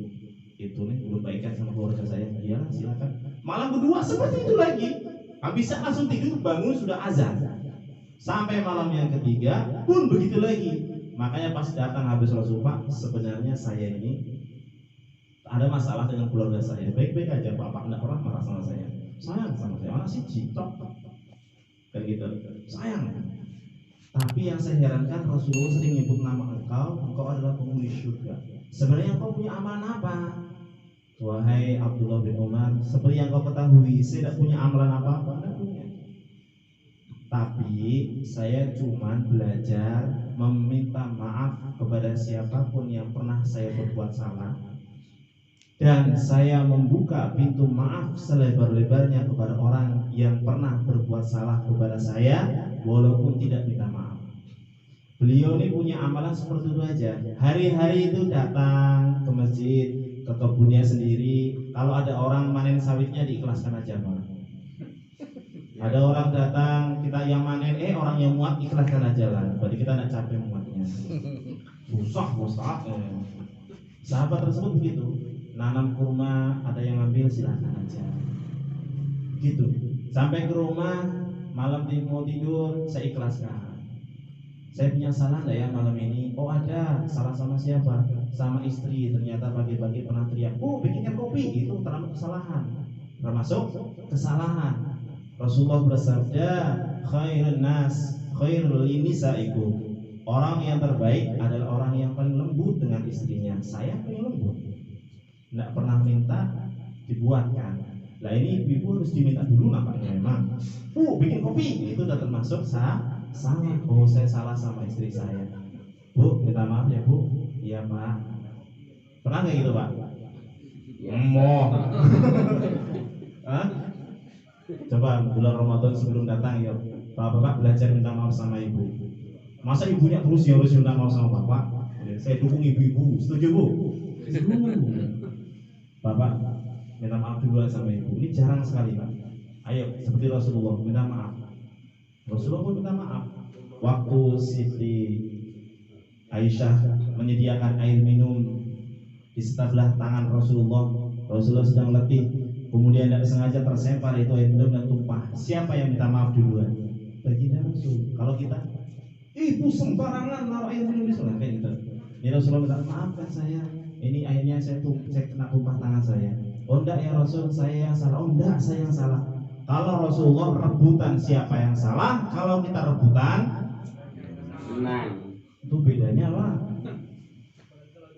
baikan sama keluarga saya. Iya silakan. Malam kedua seperti itu lagi. Habis langsung tidur, bangun sudah azan. Sampai malam yang ketiga pun begitu lagi. Makanya pas datang habis sholat subuh, sebenarnya saya ini ada masalah dengan keluarga saya. Baik-baik aja, bapak tidak pernah marah sama saya. Sayang sama saya, anak sih citok kayak gitu, sayang. Tapi yang saya herankan, Rasulullah sering nyebut nama engkau adalah penghuni surga. Sebenarnya engkau punya amalan apa? Wahai Abdullah bin Umar, seperti yang kau ketahui, saya tidak punya amalan apa-apa, tidak punya. Tapi saya cuma belajar meminta maaf kepada siapapun yang pernah saya berbuat salah, dan saya membuka pintu maaf selebar-lebarnya kepada orang yang pernah berbuat salah kepada saya, walaupun tidak minta maaf. Beliau ini punya amalan seperti itu aja. Hari-hari itu datang ke masjid, ke kebunnya sendiri. Kalau ada orang manen sawitnya, diikhlaskan aja, Pak. Ada orang datang, kita yang manen, orang yang muat, ikhlaskan aja lah. Berarti kita tidak capek muatnya. Susah. Sahabat tersebut begitu. Nanam kurma, ada yang ambil, silakan aja. Gitu. Sampai ke rumah, malam mau tidur, saya ikhlaskan. Saya punya salah nggak ya malam ini? Oh ada, salah sama siapa? Sama istri. Ternyata pagi-pagi pernah teriak, bikinkan kopi. Itu termasuk kesalahan. Termasuk kesalahan. Rasulullah bersabda, khairun nas khairul nisaikum. Orang yang terbaik adalah orang yang paling lembut dengan istrinya. Saya paling lembut, tidak pernah minta dibuatkan. Nah ini ibu harus diminta dulu nampaknya memang. Bikin kopi, itu sudah termasuk salah. Saya salah sama istri saya. Bu, minta maaf ya Bu. Iya Pak. Pernah nggak gitu Pak? Hah? Coba bulan Ramadan sebelum datang ya, bapak belajar minta maaf sama ibu. Masa ibunya terus ya harus minta maaf sama bapak? Saya dukung ibu-ibu, setuju Bu? Bapak minta maaf duluan sama ibu. Ini jarang sekali Pak. Ayo seperti Rasulullah minta maaf. Rasulullah pun minta maaf. Waktu Siti Aisyah menyediakan air minum di sebelah tangan Rasulullah sedang letih. Kemudian tidak sengaja tersempar itu air minum dan tumpah. Siapa yang minta maaf duluan? Baginda Rasul. Kalau kita, ibu sembarangan naruh air minum di sana kayak gitu. Ini Rasulullah minta maafkan saya. Ini airnya saya kena tumpah tangan saya. Oh enggak ya Rasul, saya yang salah. Oh enggak, saya yang salah. Kalau Rasulullah rebutan siapa yang salah, kalau kita rebutan, itu bedanya apa?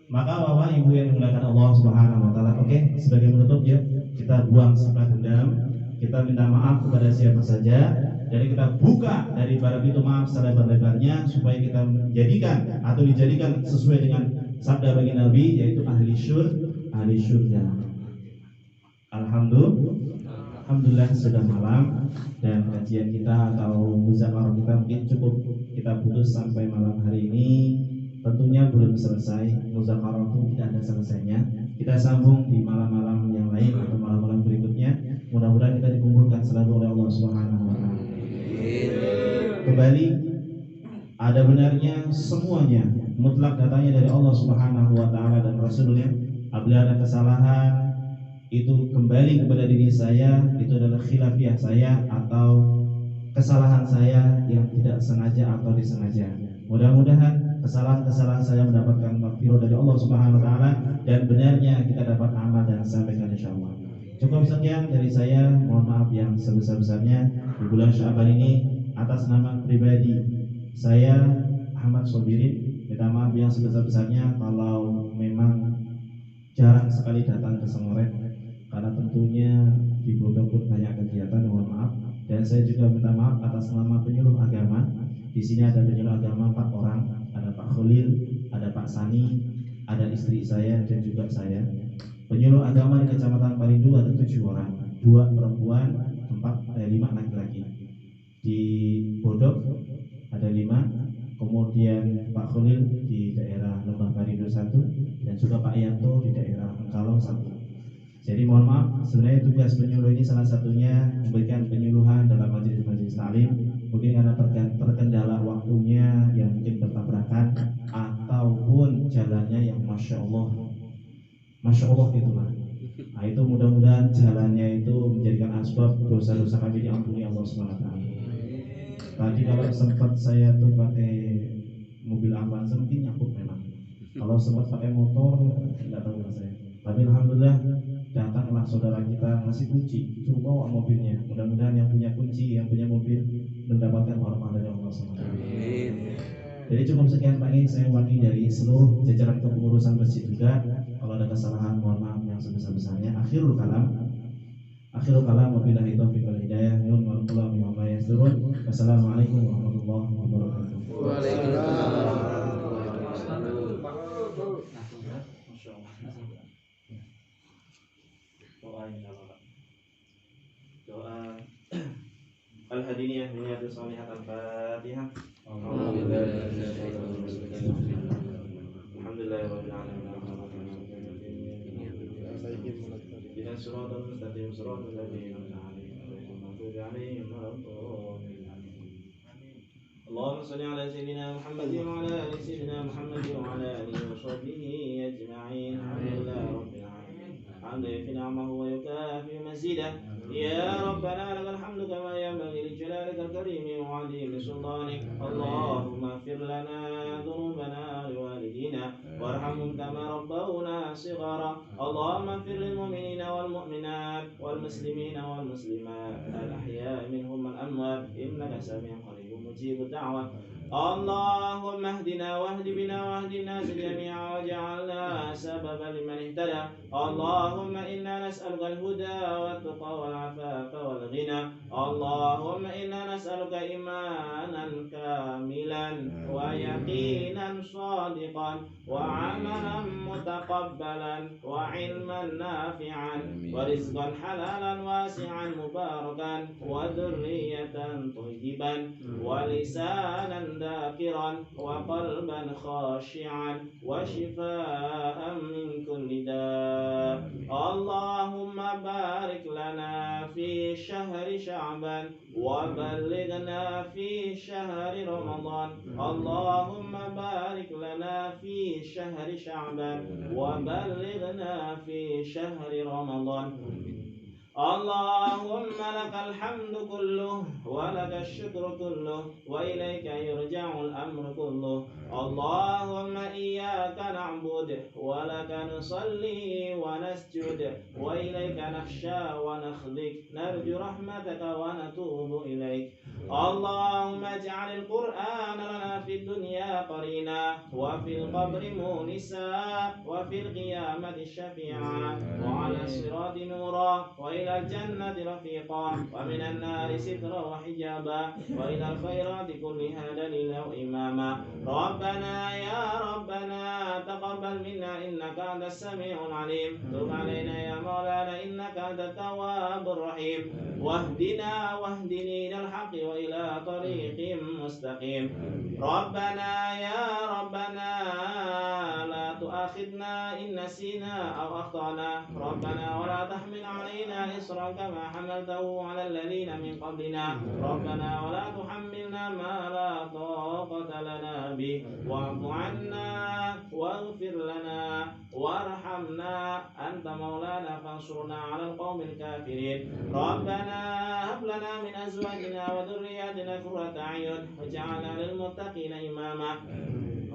Maka Bapak Ibu yang dimuliakan Allah Subhanahu wa taala, oke, sebagai penutup ya, kita buang sifat dendam, kita minta maaf kepada siapa saja, jadi kita buka dari para pintu maaf selebar-lebarnya supaya kita menjadikan atau dijadikan sesuai dengan sabda baginda Nabi, yaitu ahli syurga. Alhamdulillah sudah malam dan kajian kita atau muzakarah kita mungkin cukup kita putus sampai malam hari ini. Tentunya belum selesai, muzakarah itu tidak ada selesainya. Kita sambung di malam-malam yang lain atau malam-malam berikutnya. Mudah-mudahan kita dikumpulkan selalu oleh Allah Subhanahu wa taala. Kembali, ada benarnya semuanya mutlak datangnya dari Allah Subhanahu wa taala dan Rasulnya. Apabila ada kesalahan, itu kembali kepada diri saya, itu adalah khilafiyah saya atau kesalahan saya yang tidak sengaja atau disengaja. Mudah-mudahan kesalahan-kesalahan saya mendapatkan maghfirah dari Allah Subhanahu wa taala dan benarnya kita dapat amal dan sampaikan insyaallah. Cukup sekian dari saya, mohon maaf yang sebesar-besarnya di bulan Sya'ban ini atas nama pribadi saya Ahmad Sobirin, minta maaf yang sebesar-besarnya kalau memang jarang sekali datang ke Sengoret karena tentunya di Bodong pun banyak kegiatan, mohon maaf. Dan saya juga minta maaf atas nama penyuluh agama. Di sini ada penyuluh agama 4 orang, ada Pak Khalil, ada Pak Sani, ada istri saya dan juga saya. Penyuluh agama di Kecamatan Parindu ada 7 orang, 2 perempuan, 5 laki-laki. Di Bodog ada 5, kemudian Pak Khalil di daerah Lembah Parindu 1 dan juga Pak Yanto di daerah Engkalong 1. Jadi mohon maaf, sebenarnya tugas penyuluh ini salah satunya memberikan penyuluhan dalam majelis-majelis taklim. Mungkin karena terkendala waktunya yang mungkin bertabrakan ataupun jalannya yang masya Allah itulah. Nah, itu mudah-mudahan jalannya itu menjadikan asbab dosa-dosa kami diampuni Allah SWT. Tadi kalau sempat saya tuh pakai mobil Avanza mungkin nyangkut memang. Kalau sempat pakai motor tidak tahu mas saya. Tapi alhamdulillah datanglah saudara kita ngasih kunci, suruh bawa mobilnya. Mudah-mudahan yang punya kunci, yang punya mobil mendapatkan barokah dari Allah SWT. Jadi cukup sekian Pak, ini saya wakili dari seluruh jajaran kepengurusan masjid juga. Kalau ada kesalahan mohon maaf yang sebesar-besarnya. Akhirul kalam wabillahi taufiq wal hidayah. Wassalamualaikum warahmatullahi wabarakatuh. Waalaikumsalam. Doa Al-Hadiniyah Niyatul Shalihat Al-Fatihah. Alhamdulillahirabbil alamin. Ihdinas siratal mustaqim siratal ladzina an'amta 'alaihim ghairil maghdubi 'alaihim waladdallin. Allahumma shalli 'ala sayyidina Muhammadin wa 'ala ali sayyidina Muhammadin wa 'ala alihi wa sahbihi ajma'in. Alhamdulillahirabbil alamin. Hamdan yafi ni'amahu wa yukafi mazidah. يا ربنا لك الحمد كما ينبغي لجلالك الكريم وعظيم سلطانك. اللهم اغفر لنا ذنوبنا ولوالدينا وارحمهم كما ربونا صغارا. اللهم اغفر للمؤمنين والمؤمنات والمسلمين والمسلمات الأحياء منهم والأموات إنك سميع قريب مجيب الدعوة. اللهم اهدنا واهد بنا واهد الناس جميعا واجعلنا سببا لمن اهتدى. اللهم إنا نسألك الهدى والتقى والعفاف والغنى. اللهم إنا نسألك إيمانا كاملا ويقينا صادقا وعملا متقبلا وعلما نافعا ورزقا حلالا واسعا مباركا وذرية طيبا ولسانا ذاكرا وقلبا خاشعا وشفاء من كل داء. اللهم بارك لنا في شهر شعبان وبلغنا في شهر رمضان. اللهم بارك لنا في شهر شعبان وبلغنا في شهر رمضان. اللهم لك الحمد كله ولك الشكر كله وإليك يرجع الأمر كله. اللهم إياك نعبد ولك نصلي ونسجد وإليك نخشى ونخضع نرجو رحمتك ونتوب إليك. اللهم اجعل القرآن لنا في الدنيا قرينا وفي القبر مونسا وفي القيامة شفيعا وعلى الصراط نورا وإلى الجنة رفيقا ومن النار سترا وحجابا وإلى الخيرات كلها دليلا وإماما. ربنا يا ربنا تقبل منا إنك أنت السميع العليم. تب علينا يا مولانا إنك أنت التواب الرحيم. واهدنا واهدني إلى الحق وإلى طريق مستقيم. ربنا يا ربنا لا تؤاخذنا إن نسينا أو أخطأنا. ربنا ولا تحمل علينا إصرا كما حملته على الذين من قبلنا. ربنا ولا تحملنا ما لا طاقة لنا به. واعف عنا واغفر لنا وارحمنا أنت مولانا فانصرنا على القوم الكافرين. ربنا هب لنا من أزواجنا وذرياتنا قرة أعين واجعلنا للمتقين إماما.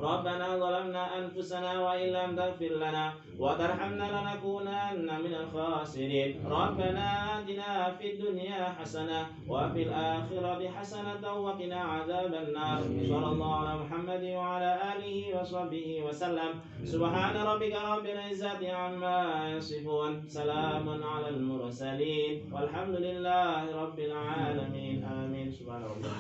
ربنا ظلمنا أنفسنا وإن لم تغفر لنا وترحمنا لنكونن من الخاسرين. ربنا آتنا في الدنيا حسنة وفي الآخرة حسنة وقنا عذاب النار. صلى الله على محمد وعلى آله وصحبه وسلم. سبحان ربك رب العزة عما يصفون سلام على المرسلين والحمد لله رب العالمين. آمين. سبحان الله.